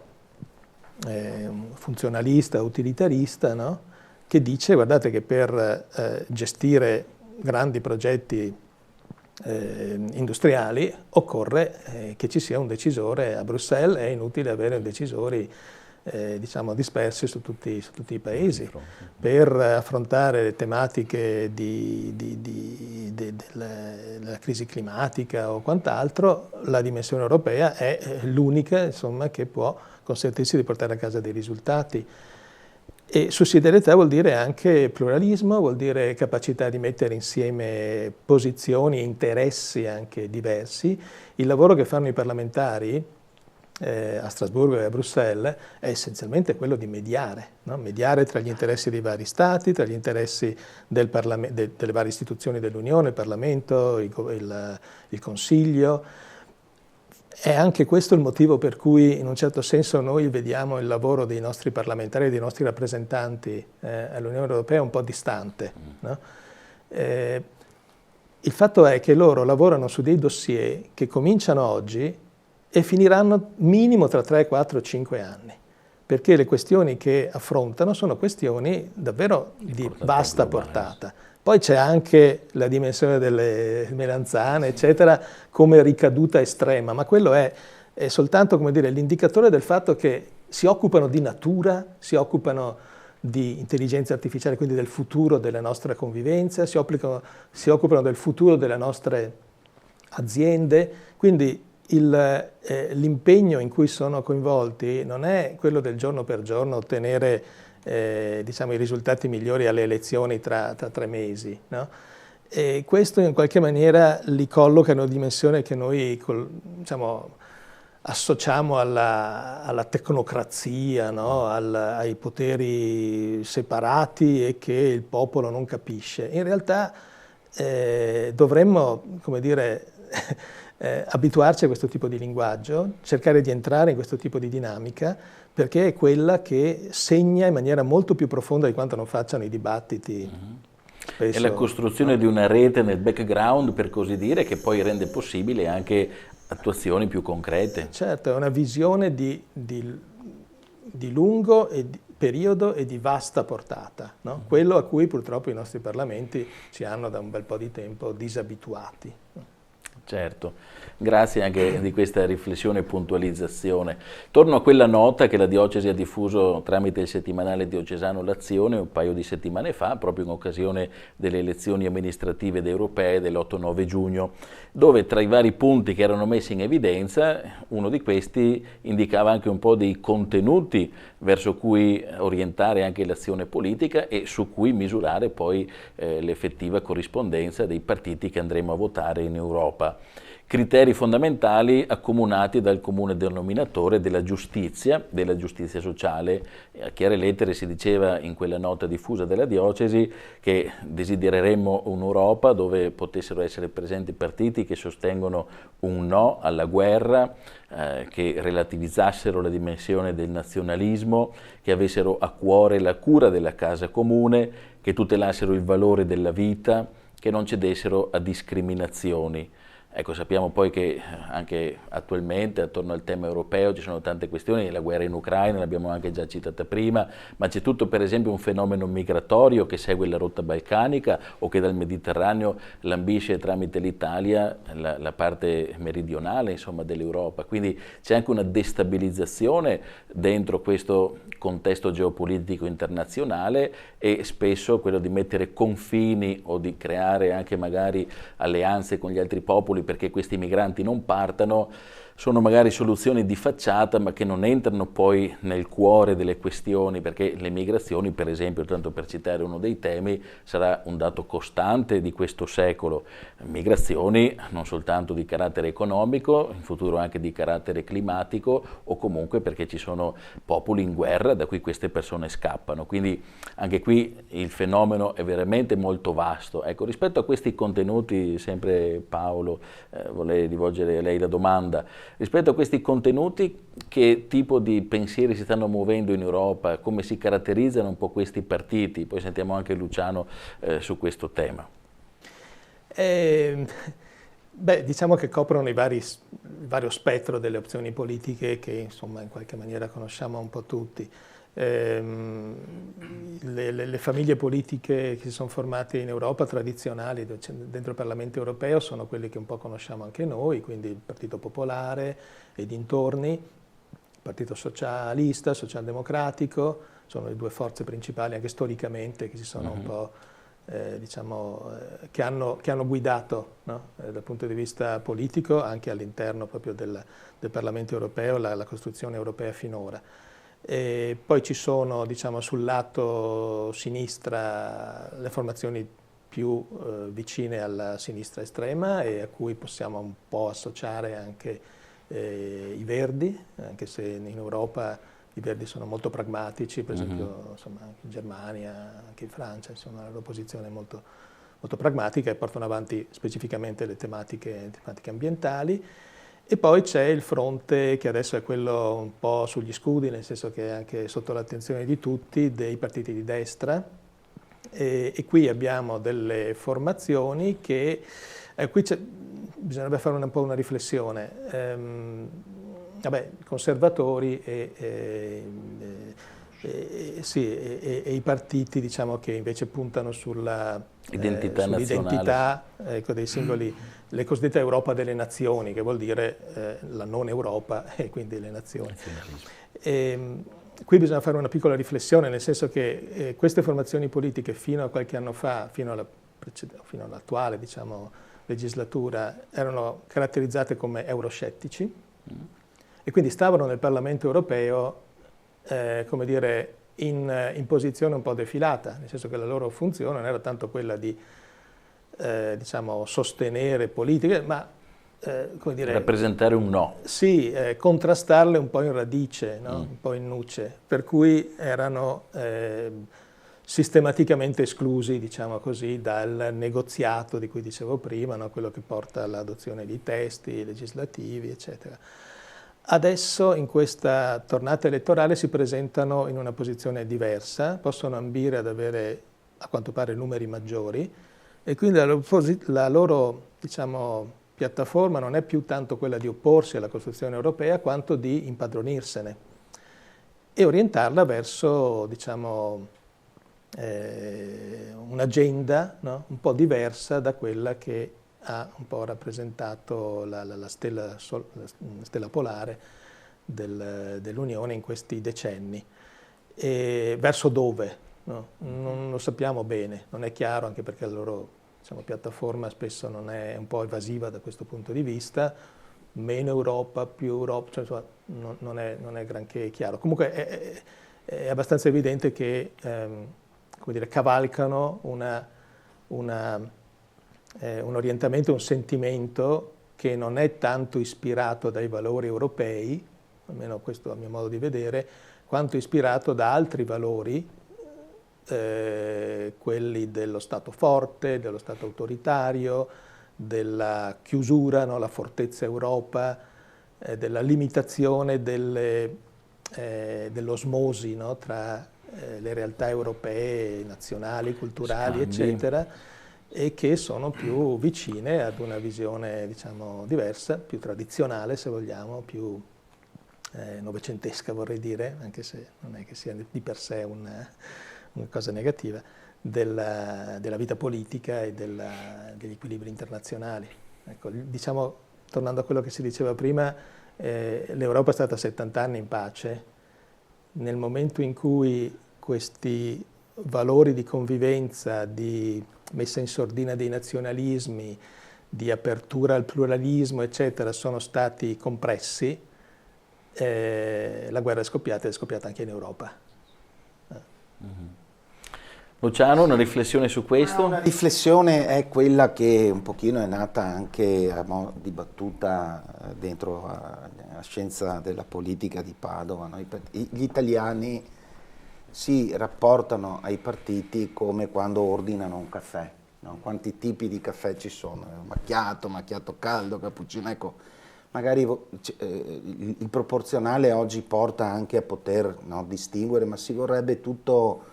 funzionalista, utilitarista, no? Che dice, guardate che per gestire grandi progetti industriali occorre che ci sia un decisore a Bruxelles, è inutile avere decisori dispersi su tutti i paesi. Per affrontare le tematiche della crisi climatica o quant'altro, la dimensione europea è l'unica, insomma, che può consentirsi di portare a casa dei risultati. E sussidiarietà vuol dire anche pluralismo, vuol dire capacità di mettere insieme posizioni e interessi anche diversi. Il lavoro che fanno i parlamentari a Strasburgo e a Bruxelles è essenzialmente quello di mediare, no? Mediare tra gli interessi dei vari Stati, tra gli interessi delle varie istituzioni dell'Unione, il Parlamento, il Consiglio. È anche questo il motivo per cui in un certo senso noi vediamo il lavoro dei nostri parlamentari e dei nostri rappresentanti all'Unione Europea un po' distante, no? Il fatto è che loro lavorano su dei dossier che cominciano oggi e finiranno minimo tra 3, 4, 5 anni, perché le questioni che affrontano sono questioni davvero di vasta portata. Poi c'è anche la dimensione delle melanzane, eccetera, come ricaduta estrema, ma quello è soltanto, come dire, l'indicatore del fatto che si occupano di natura, si occupano di intelligenza artificiale, quindi del futuro della nostra convivenza, si occupano del futuro delle nostre aziende, quindi l'impegno in cui sono coinvolti non è quello del giorno per giorno ottenere i risultati migliori alle elezioni tra 3 mesi, no? E questo in qualche maniera li colloca in una dimensione che noi associamo alla tecnocrazia, no? Ai poteri separati e che il popolo non capisce. In realtà dovremmo, come dire, abituarci a questo tipo di linguaggio, cercare di entrare in questo tipo di dinamica, perché è quella che segna in maniera molto più profonda di quanto non facciano i dibattiti. Spesso, è la costruzione di una rete nel background, per così dire, che poi rende possibile anche attuazioni più concrete. Certo, è una visione di lungo periodo e di vasta portata, no? Quello a cui purtroppo i nostri parlamenti ci hanno da un bel po' di tempo disabituati. Certo, grazie anche di questa riflessione e puntualizzazione. Torno a quella nota che la diocesi ha diffuso tramite il settimanale diocesano L'Azione un paio di settimane fa, proprio in occasione delle elezioni amministrative ed europee dell'8-9 giugno, dove tra i vari punti che erano messi in evidenza, uno di questi indicava anche un po' dei contenuti verso cui orientare anche l'azione politica e su cui misurare poi l'effettiva corrispondenza dei partiti che andremo a votare in Europa. Criteri fondamentali accomunati dal comune denominatore della giustizia sociale. A chiare lettere si diceva in quella nota diffusa della diocesi che desidereremmo un'Europa dove potessero essere presenti partiti che sostengono un no alla guerra, che relativizzassero la dimensione del nazionalismo, che avessero a cuore la cura della casa comune, che tutelassero il valore della vita, che non cedessero a discriminazioni. Ecco, sappiamo poi che anche attualmente attorno al tema europeo ci sono tante questioni, la guerra in Ucraina l'abbiamo anche già citata prima, ma c'è tutto per esempio un fenomeno migratorio che segue la rotta balcanica o che dal Mediterraneo lambisce tramite l'Italia la parte meridionale insomma, dell'Europa, quindi c'è anche una destabilizzazione dentro questo contesto geopolitico internazionale e spesso quello di mettere confini o di creare anche magari alleanze con gli altri popoli perché questi migranti non partano, sono magari soluzioni di facciata ma che non entrano poi nel cuore delle questioni, perché le migrazioni, per esempio, tanto per citare uno dei temi, sarà un dato costante di questo secolo. Migrazioni non soltanto di carattere economico, in futuro anche di carattere climatico o comunque perché ci sono popoli in guerra da cui queste persone scappano. Quindi anche qui il fenomeno è veramente molto vasto. Ecco, rispetto a questi contenuti, sempre Paolo, vorrei rivolgere a lei la domanda. Rispetto a questi contenuti, che tipo di pensieri si stanno muovendo in Europa? Come si caratterizzano un po' questi partiti? Poi sentiamo anche Luciano su questo tema. Diciamo che coprono il vario spettro delle opzioni politiche che insomma in qualche maniera conosciamo un po' tutti. Le famiglie politiche che si sono formate in Europa tradizionali dentro il Parlamento europeo sono quelle che un po' conosciamo anche noi, quindi il Partito Popolare e dintorni, il Partito Socialista, Socialdemocratico, sono le due forze principali anche storicamente che si sono un po' che hanno guidato, no? Dal punto di vista politico anche all'interno proprio del Parlamento europeo la costruzione europea finora. E poi ci sono, diciamo, sul lato sinistra le formazioni più vicine alla sinistra estrema e a cui possiamo un po' associare anche i Verdi, anche se in Europa i Verdi sono molto pragmatici, per esempio insomma, anche in Germania, anche in Francia, insomma, la loro posizione è molto, molto pragmatica e portano avanti specificamente le tematiche ambientali. E poi c'è il fronte che adesso è quello un po' sugli scudi, nel senso che è anche sotto l'attenzione di tutti, dei partiti di destra, e qui abbiamo delle formazioni che, qui bisognerebbe fare un po' una riflessione, conservatori e i partiti diciamo, che invece puntano sull'identità dei singoli, le cosiddette Europa delle nazioni, che vuol dire la non Europa e quindi le nazioni. Qui bisogna fare una piccola riflessione, nel senso che queste formazioni politiche fino a qualche anno fa, fino all'attuale diciamo, legislatura, erano caratterizzate come euroscettici e quindi stavano nel Parlamento europeo come dire, in posizione un po' defilata, nel senso che la loro funzione non era tanto quella di diciamo, sostenere politiche, ma come dire, rappresentare un no. Sì, contrastarle un po' in radice, no? Un po' in nuce, per cui erano sistematicamente esclusi, diciamo così, dal negoziato di cui dicevo prima, no? Quello che porta all'adozione di testi legislativi, eccetera. Adesso in questa tornata elettorale si presentano in una posizione diversa, possono ambire ad avere a quanto pare numeri maggiori e quindi la loro diciamo, piattaforma non è più tanto quella di opporsi alla costruzione europea quanto di impadronirsene e orientarla verso diciamo, un'agenda, no? Un po' diversa da quella che ha un po' rappresentato la stella polare dell'Unione in questi decenni. E verso dove? No? Non lo sappiamo bene, non è chiaro, anche perché la loro diciamo, piattaforma spesso non è un po' evasiva da questo punto di vista, meno Europa, più Europa, cioè, insomma, non è granché chiaro. Comunque è abbastanza evidente che come dire, cavalcano un orientamento, un sentimento che non è tanto ispirato dai valori europei, almeno questo a mio modo di vedere, quanto ispirato da altri valori, quelli dello Stato forte, dello Stato autoritario, della chiusura, no? La fortezza Europa, della limitazione dell'osmosi, no? Tra le realtà europee, nazionali, culturali, eccetera, e che sono più vicine ad una visione, diciamo, diversa, più tradizionale, se vogliamo, più novecentesca, vorrei dire, anche se non è che sia di per sé una cosa negativa, della vita politica e degli equilibri internazionali. Ecco, diciamo, tornando a quello che si diceva prima, l'Europa è stata 70 anni in pace. Nel momento in cui questi valori di convivenza, di messa in sordina dei nazionalismi, di apertura al pluralismo, eccetera, sono stati compressi, la guerra è scoppiata anche in Europa. Luciano, una riflessione su questo? Una riflessione è quella che un pochino è nata anche dibattuta dentro la scienza della politica di Padova. No? Gli italiani si rapportano ai partiti come quando ordinano un caffè, no? Quanti tipi di caffè ci sono? Macchiato caldo, cappuccino, ecco, magari il proporzionale oggi porta anche a poter, no, distinguere, ma si vorrebbe tutto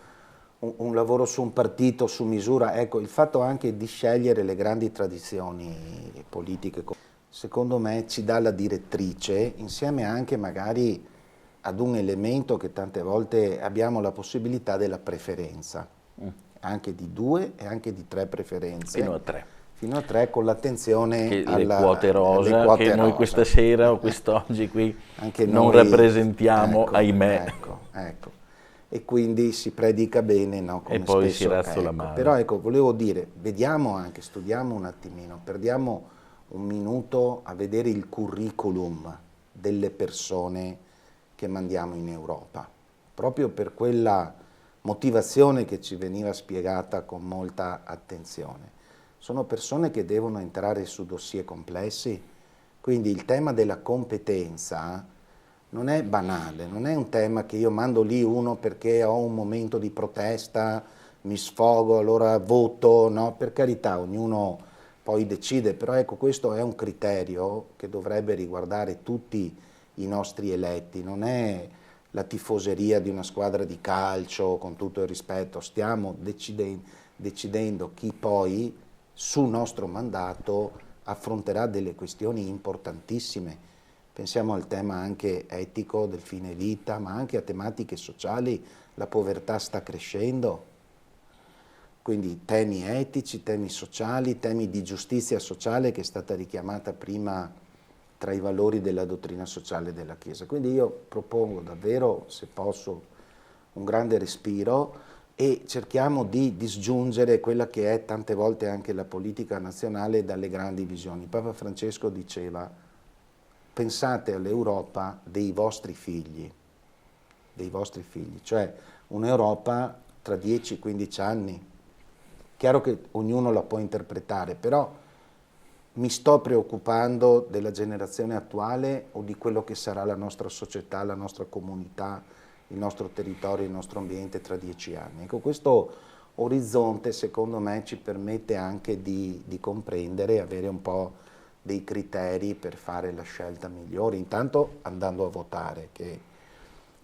un lavoro su un partito, su misura. Ecco, il fatto anche di scegliere le grandi tradizioni politiche, secondo me ci dà la direttrice, insieme anche magari ad un elemento che tante volte abbiamo la possibilità della preferenza, anche di 2 e anche di 3 preferenze. Fino a 3. Fino a 3 con l'attenzione alle quote rosa, che noi questa sera o quest'oggi qui anche non rappresentiamo, ecco, ahimè. Ecco. E quindi si predica bene, no? Come e poi spesso, si razzola male. Però ecco, volevo dire, vediamo anche, studiamo un attimino, perdiamo un minuto a vedere il curriculum delle persone che mandiamo in Europa, proprio per quella motivazione che ci veniva spiegata con molta attenzione. Sono persone che devono entrare su dossier complessi, quindi il tema della competenza non è banale, non è un tema che io mando lì uno perché ho un momento di protesta, mi sfogo, allora voto, no? Per carità, ognuno poi decide, però ecco, questo è un criterio che dovrebbe riguardare tutti i nostri eletti, non è la tifoseria di una squadra di calcio, con tutto il rispetto, stiamo decidendo chi poi sul nostro mandato affronterà delle questioni importantissime. Pensiamo al tema anche etico del fine vita, ma anche a tematiche sociali, la povertà sta crescendo, quindi temi etici, temi sociali, temi di giustizia sociale che è stata richiamata prima tra i valori della dottrina sociale della Chiesa. Quindi io propongo davvero, se posso, un grande respiro e cerchiamo di disgiungere quella che è tante volte anche la politica nazionale dalle grandi visioni. Papa Francesco diceva: pensate all'Europa dei vostri figli, cioè un'Europa tra 10-15 anni. Chiaro che ognuno la può interpretare, però mi sto preoccupando della generazione attuale o di quello che sarà la nostra società, la nostra comunità il nostro territorio, il nostro ambiente tra 10 anni. Ecco, questo orizzonte secondo me ci permette anche di comprendere e avere un po' dei criteri per fare la scelta migliore, intanto andando a votare, che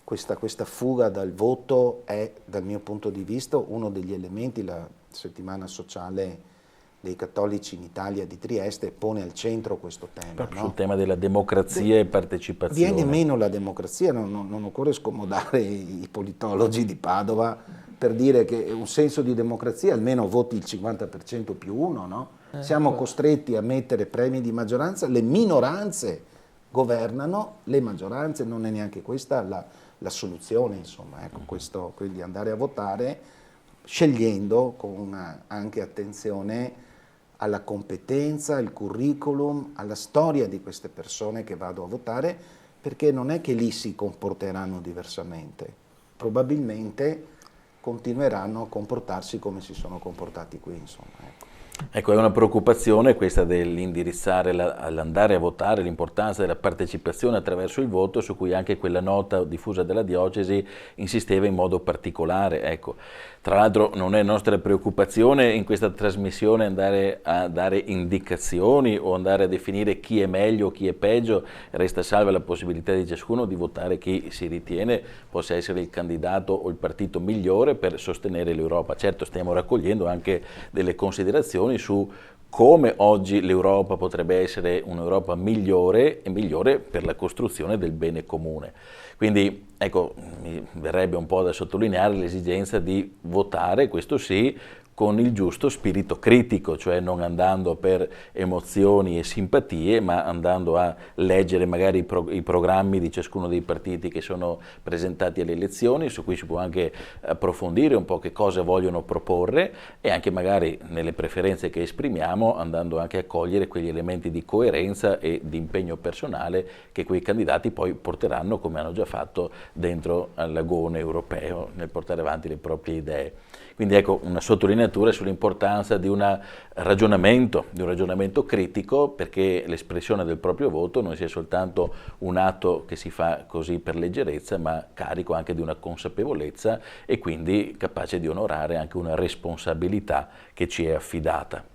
questa fuga dal voto è, dal mio punto di vista, uno degli elementi. La settimana sociale dei cattolici in Italia di Trieste pone al centro questo tema. Proprio no? Sul tema della democrazia e partecipazione. Viene meno la democrazia, non occorre scomodare i politologi di Padova per dire che un senso di democrazia almeno voti il 50% più uno, no? Siamo costretti a mettere premi di maggioranza, le minoranze governano, le maggioranze, non è neanche questa la soluzione, insomma, ecco, questo, quindi andare a votare scegliendo con anche attenzione alla competenza, al curriculum, alla storia di queste persone che vado a votare, perché non è che lì si comporteranno diversamente, probabilmente continueranno a comportarsi come si sono comportati qui, insomma. Ecco. Ecco, è una preoccupazione questa dell'indirizzare all'andare a votare, l'importanza della partecipazione attraverso il voto, su cui anche quella nota diffusa dalla diocesi insisteva in modo particolare. Ecco. Tra l'altro non è nostra preoccupazione in questa trasmissione andare a dare indicazioni o andare a definire chi è meglio o chi è peggio, resta salva la possibilità di ciascuno di votare chi si ritiene possa essere il candidato o il partito migliore per sostenere l'Europa. Certo, stiamo raccogliendo anche delle considerazioni su come oggi l'Europa potrebbe essere un'Europa migliore e migliore per la costruzione del bene comune. Quindi ecco, mi verrebbe un po' da sottolineare l'esigenza di votare, questo sì, con il giusto spirito critico, cioè non andando per emozioni e simpatie, ma andando a leggere magari i programmi di ciascuno dei partiti che sono presentati alle elezioni, su cui si può anche approfondire un po' che cosa vogliono proporre e anche magari nelle preferenze che esprimiamo andando anche a cogliere quegli elementi di coerenza e di impegno personale che quei candidati poi porteranno, come hanno già fatto, dentro all'agone europeo nel portare avanti le proprie idee. Quindi ecco una sottolineatura sull'importanza di un ragionamento critico, perché l'espressione del proprio voto non sia soltanto un atto che si fa così per leggerezza, ma carico anche di una consapevolezza e quindi capace di onorare anche una responsabilità che ci è affidata.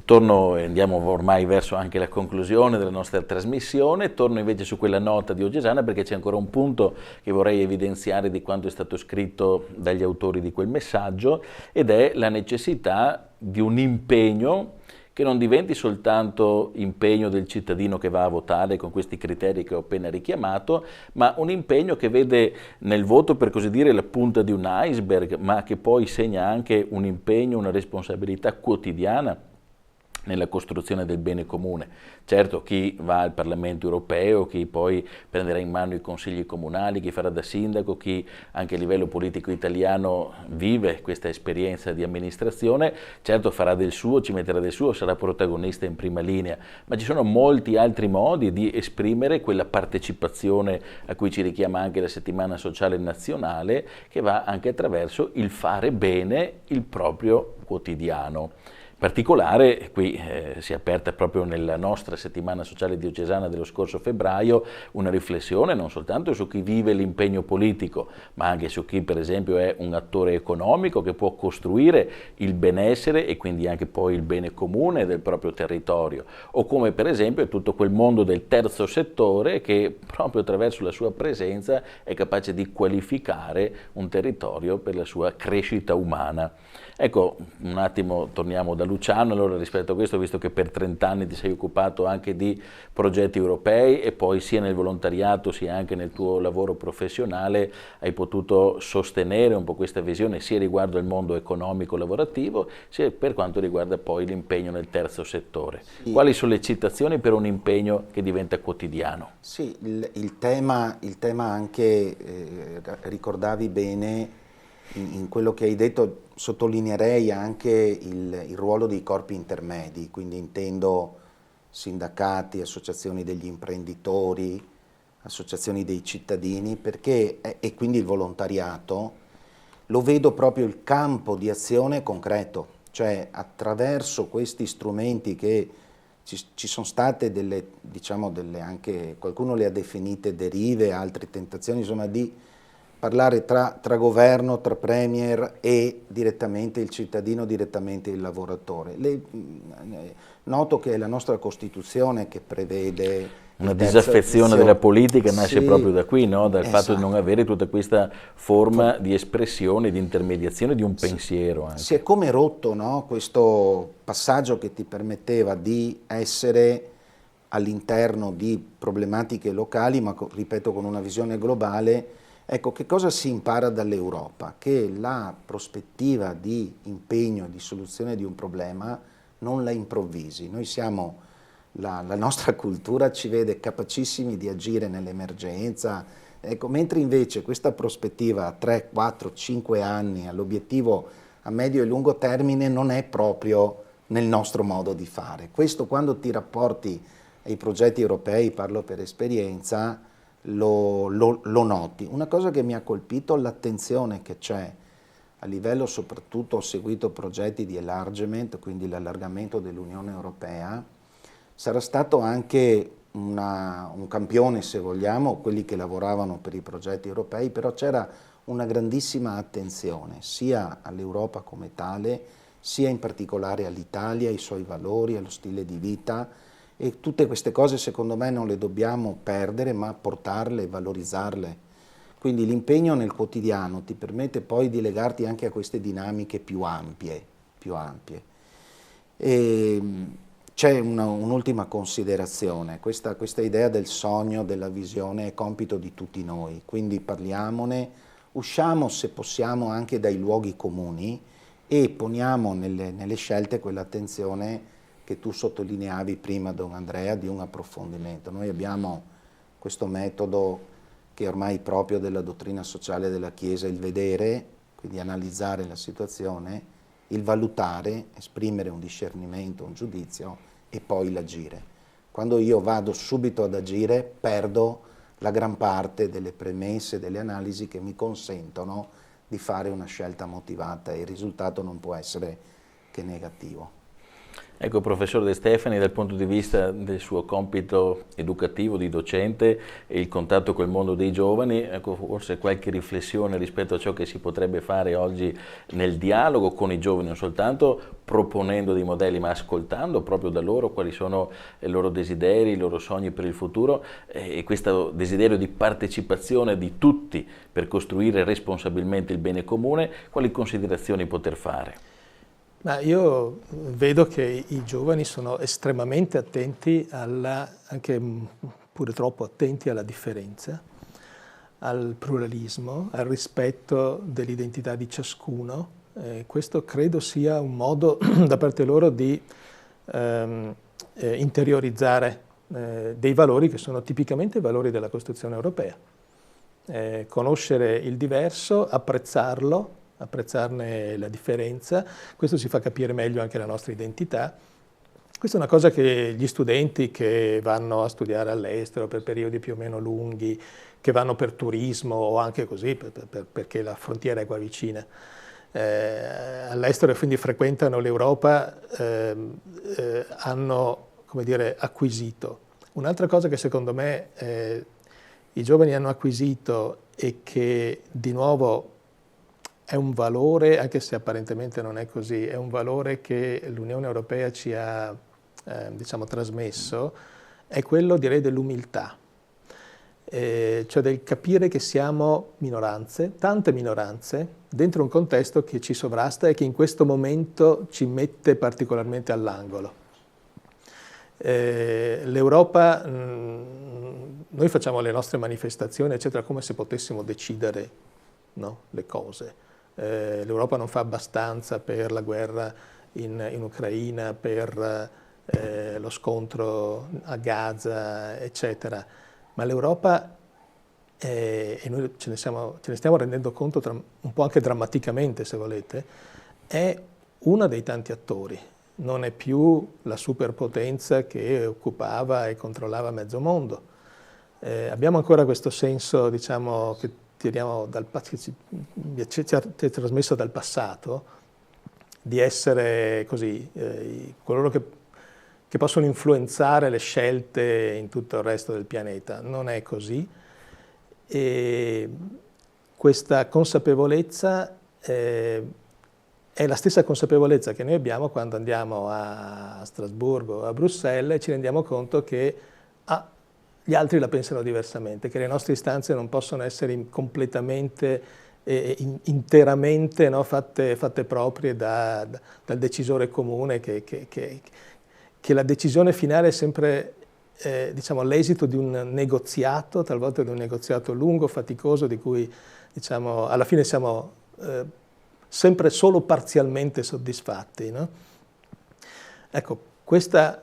Torno e andiamo ormai verso anche la conclusione della nostra trasmissione, torno invece su quella nota diocesana perché c'è ancora un punto che vorrei evidenziare di quanto è stato scritto dagli autori di quel messaggio ed è la necessità di un impegno che non diventi soltanto impegno del cittadino che va a votare con questi criteri che ho appena richiamato, ma un impegno che vede nel voto, per così dire, la punta di un iceberg, ma che poi segna anche un impegno, una responsabilità quotidiana nella costruzione del bene comune. Certo, chi va al Parlamento europeo, chi poi prenderà in mano i consigli comunali, chi farà da sindaco, chi anche a livello politico italiano vive questa esperienza di amministrazione, certo farà del suo, ci metterà del suo, sarà protagonista in prima linea, ma ci sono molti altri modi di esprimere quella partecipazione a cui ci richiama anche la settimana sociale nazionale, che va anche attraverso il fare bene il proprio quotidiano. In particolare, qui si è aperta proprio nella nostra settimana sociale diocesana dello scorso febbraio una riflessione non soltanto su chi vive l'impegno politico, ma anche su chi per esempio è un attore economico che può costruire il benessere e quindi anche poi il bene comune del proprio territorio, o come per esempio tutto quel mondo del terzo settore che proprio attraverso la sua presenza è capace di qualificare un territorio per la sua crescita umana. Ecco, un attimo torniamo da Luciano, allora rispetto a questo, visto che per 30 anni ti sei occupato anche di progetti europei e poi sia nel volontariato sia anche nel tuo lavoro professionale hai potuto sostenere un po' questa visione sia riguardo al mondo economico lavorativo sia per quanto riguarda poi l'impegno nel terzo settore. Sì. Quali sollecitazioni per un impegno che diventa quotidiano? Sì, il tema anche, ricordavi bene, in quello che hai detto sottolineerei anche il ruolo dei corpi intermedi, quindi intendo sindacati, associazioni degli imprenditori, associazioni dei cittadini, perché, e quindi il volontariato, lo vedo proprio il campo di azione concreto, cioè attraverso questi strumenti che ci sono state delle anche, qualcuno le ha definite derive, altre tentazioni, insomma, di parlare tra governo, tra premier e direttamente il cittadino, direttamente il lavoratore. Noto che è la nostra Costituzione che prevede una disaffezione della politica nasce proprio da qui, no? Dal fatto di non esatto. avere tutta questa forma di espressione, di intermediazione di un pensiero. Anche. Si è come rotto, no? Questo passaggio che ti permetteva di essere all'interno di problematiche locali, ma ripeto con una visione globale. Ecco, che cosa si impara dall'Europa? Che la prospettiva di impegno e di soluzione di un problema non la improvvisi. Noi siamo... La nostra cultura ci vede capacissimi di agire nell'emergenza, ecco, mentre invece questa prospettiva a 3, 4, 5 anni, all'obiettivo a medio e lungo termine, non è proprio nel nostro modo di fare. Questo quando ti rapporti ai progetti europei, parlo per esperienza, lo noti. Una cosa che mi ha colpito è l'attenzione che c'è a livello, soprattutto ho seguito progetti di enlargement, quindi l'allargamento dell'Unione Europea. Sarà stato anche un campione, se vogliamo, quelli che lavoravano per i progetti europei, però c'era una grandissima attenzione sia all'Europa come tale, sia in particolare all'Italia, ai suoi valori, allo stile di vita, e tutte queste cose secondo me non le dobbiamo perdere, ma portarle e valorizzarle. Quindi l'impegno nel quotidiano ti permette poi di legarti anche a queste dinamiche più ampie. C'è un'ultima considerazione, questa idea del sogno, della visione è compito di tutti noi, quindi parliamone, usciamo se possiamo anche dai luoghi comuni e poniamo nelle scelte quell'attenzione che tu sottolineavi prima, Don Andrea, di un approfondimento. Noi abbiamo questo metodo che è ormai proprio della dottrina sociale della Chiesa, il vedere, quindi analizzare la situazione, il valutare, esprimere un discernimento, un giudizio, e poi l'agire. Quando io vado subito ad agire, perdo la gran parte delle premesse, delle analisi che mi consentono di fare una scelta motivata e il risultato non può essere che negativo. Ecco, professor De Stefani, dal punto di vista del suo compito educativo di docente e il contatto col mondo dei giovani, ecco, forse qualche riflessione rispetto a ciò che si potrebbe fare oggi nel dialogo con i giovani, non soltanto proponendo dei modelli, ma ascoltando proprio da loro quali sono i loro desideri, i loro sogni per il futuro e questo desiderio di partecipazione di tutti per costruire responsabilmente il bene comune, quali considerazioni poter fare? Ma io vedo che i giovani sono estremamente attenti anche pure troppo attenti alla differenza, al pluralismo, al rispetto dell'identità di ciascuno. Questo credo sia un modo da parte loro di interiorizzare dei valori che sono tipicamente i valori della Costituzione europea. Conoscere il diverso, apprezzarne la differenza, questo ci fa capire meglio anche la nostra identità. Questa è una cosa che gli studenti che vanno a studiare all'estero per periodi più o meno lunghi, che vanno per turismo o anche così, perché la frontiera è qua vicina, all'estero e quindi frequentano l'Europa, hanno, come dire, acquisito. Un'altra cosa che secondo me i giovani hanno acquisito e che di nuovo è un valore, anche se apparentemente non è così, è un valore che l'Unione Europea ci ha diciamo, trasmesso, è quello, direi, dell'umiltà, cioè del capire che siamo minoranze, tante minoranze, dentro un contesto che ci sovrasta e che in questo momento ci mette particolarmente all'angolo. L'Europa, noi facciamo le nostre manifestazioni, eccetera, come se potessimo decidere, no, le cose. L'Europa non fa abbastanza per la guerra in Ucraina, per lo scontro a Gaza, eccetera. Ma l'Europa, e noi ce ne stiamo rendendo conto un po' anche drammaticamente, se volete, è uno dei tanti attori. Non è più la superpotenza che occupava e controllava mezzo mondo. Abbiamo ancora questo senso, diciamo, che ci è trasmesso dal passato, di essere così, coloro che possono influenzare le scelte in tutto il resto del pianeta. Non è così. E questa consapevolezza è la stessa consapevolezza che noi abbiamo quando andiamo a Strasburgo o a Bruxelles e ci rendiamo conto che gli altri la pensano diversamente, che le nostre istanze non possono essere completamente interamente, no, fatte proprie dal decisore comune, che la decisione finale è sempre diciamo, l'esito di un negoziato, talvolta di un negoziato lungo, faticoso, di cui diciamo, alla fine siamo sempre solo parzialmente soddisfatti, no? Ecco, questo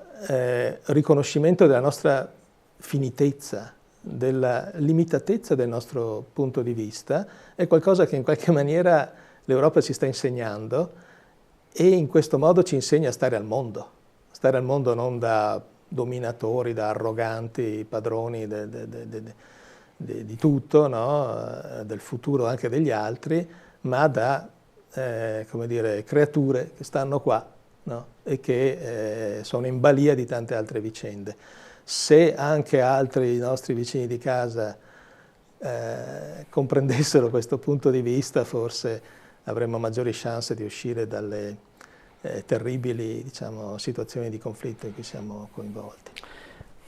riconoscimento della nostra finitezza, della limitatezza del nostro punto di vista, è qualcosa che in qualche maniera l'Europa ci sta insegnando e in questo modo ci insegna a stare al mondo non da dominatori, da arroganti padroni di tutto, no? Del futuro anche degli altri, ma da come dire, creature che stanno qua, no? E che sono in balia di tante altre vicende. Se anche altri nostri vicini di casa comprendessero questo punto di vista, forse avremmo maggiori chance di uscire dalle terribili, diciamo, situazioni di conflitto in cui siamo coinvolti.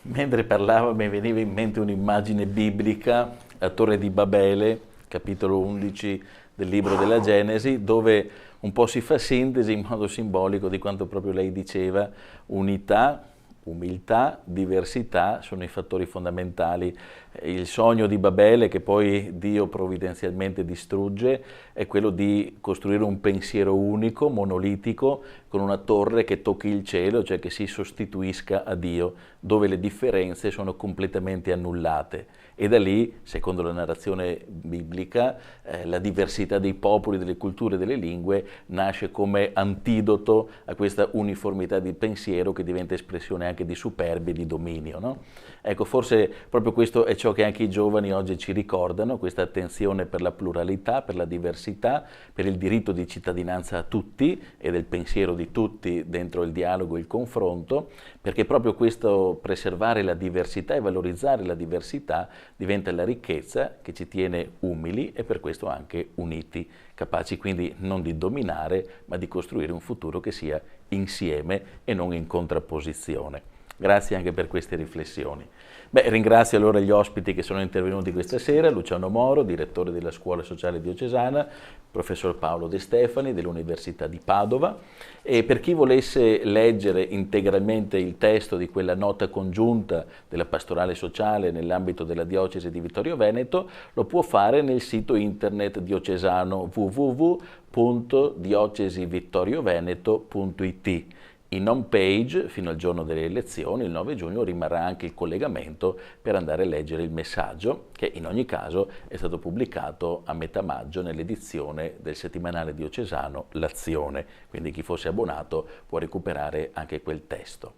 Mentre parlava mi veniva in mente un'immagine biblica, la Torre di Babele, capitolo 11 del libro della Genesi, dove un po' si fa sintesi in modo simbolico di quanto proprio lei diceva: unità, umiltà, diversità sono i fattori fondamentali. Il sogno di Babele, che poi Dio provvidenzialmente distrugge, è quello di costruire un pensiero unico, monolitico, con una torre che tocchi il cielo, cioè che si sostituisca a Dio, dove le differenze sono completamente annullate. E da lì, secondo la narrazione biblica, la diversità dei popoli, delle culture, delle lingue nasce come antidoto a questa uniformità di pensiero che diventa espressione anche di superbia e di dominio, no? Ecco, forse proprio questo è ciò che anche i giovani oggi ci ricordano, questa attenzione per la pluralità, per la diversità, per il diritto di cittadinanza a tutti e del pensiero di tutti dentro il dialogo e il confronto, perché proprio questo preservare la diversità e valorizzare la diversità diventa la ricchezza che ci tiene umili e per questo anche uniti, capaci quindi non di dominare, ma di costruire un futuro che sia insieme e non in contrapposizione. Grazie anche per queste riflessioni. Ringrazio allora gli ospiti che sono intervenuti questa sera: Luciano Moro, direttore della Scuola Sociale Diocesana, professor Paolo De Stefani dell'Università di Padova, e per chi volesse leggere integralmente il testo di quella nota congiunta della pastorale sociale nell'ambito della diocesi di Vittorio Veneto, lo può fare nel sito internet diocesano www.diocesivittorioveneto.it. In home page, fino al giorno delle elezioni, il 9 giugno, rimarrà anche il collegamento per andare a leggere il messaggio, che in ogni caso è stato pubblicato a metà maggio nell'edizione del settimanale diocesano L'Azione, quindi chi fosse abbonato può recuperare anche quel testo.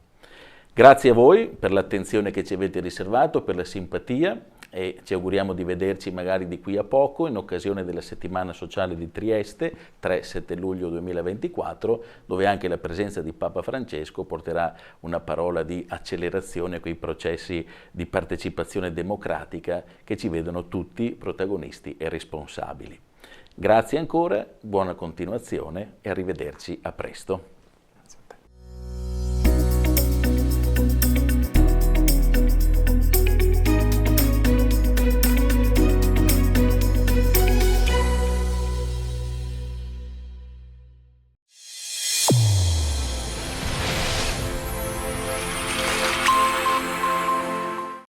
Grazie a voi per l'attenzione che ci avete riservato, per la simpatia, e ci auguriamo di vederci magari di qui a poco in occasione della settimana sociale di Trieste, 3-7 luglio 2024, dove anche la presenza di Papa Francesco porterà una parola di accelerazione a quei processi di partecipazione democratica che ci vedono tutti protagonisti e responsabili. Grazie ancora, buona continuazione e arrivederci a presto.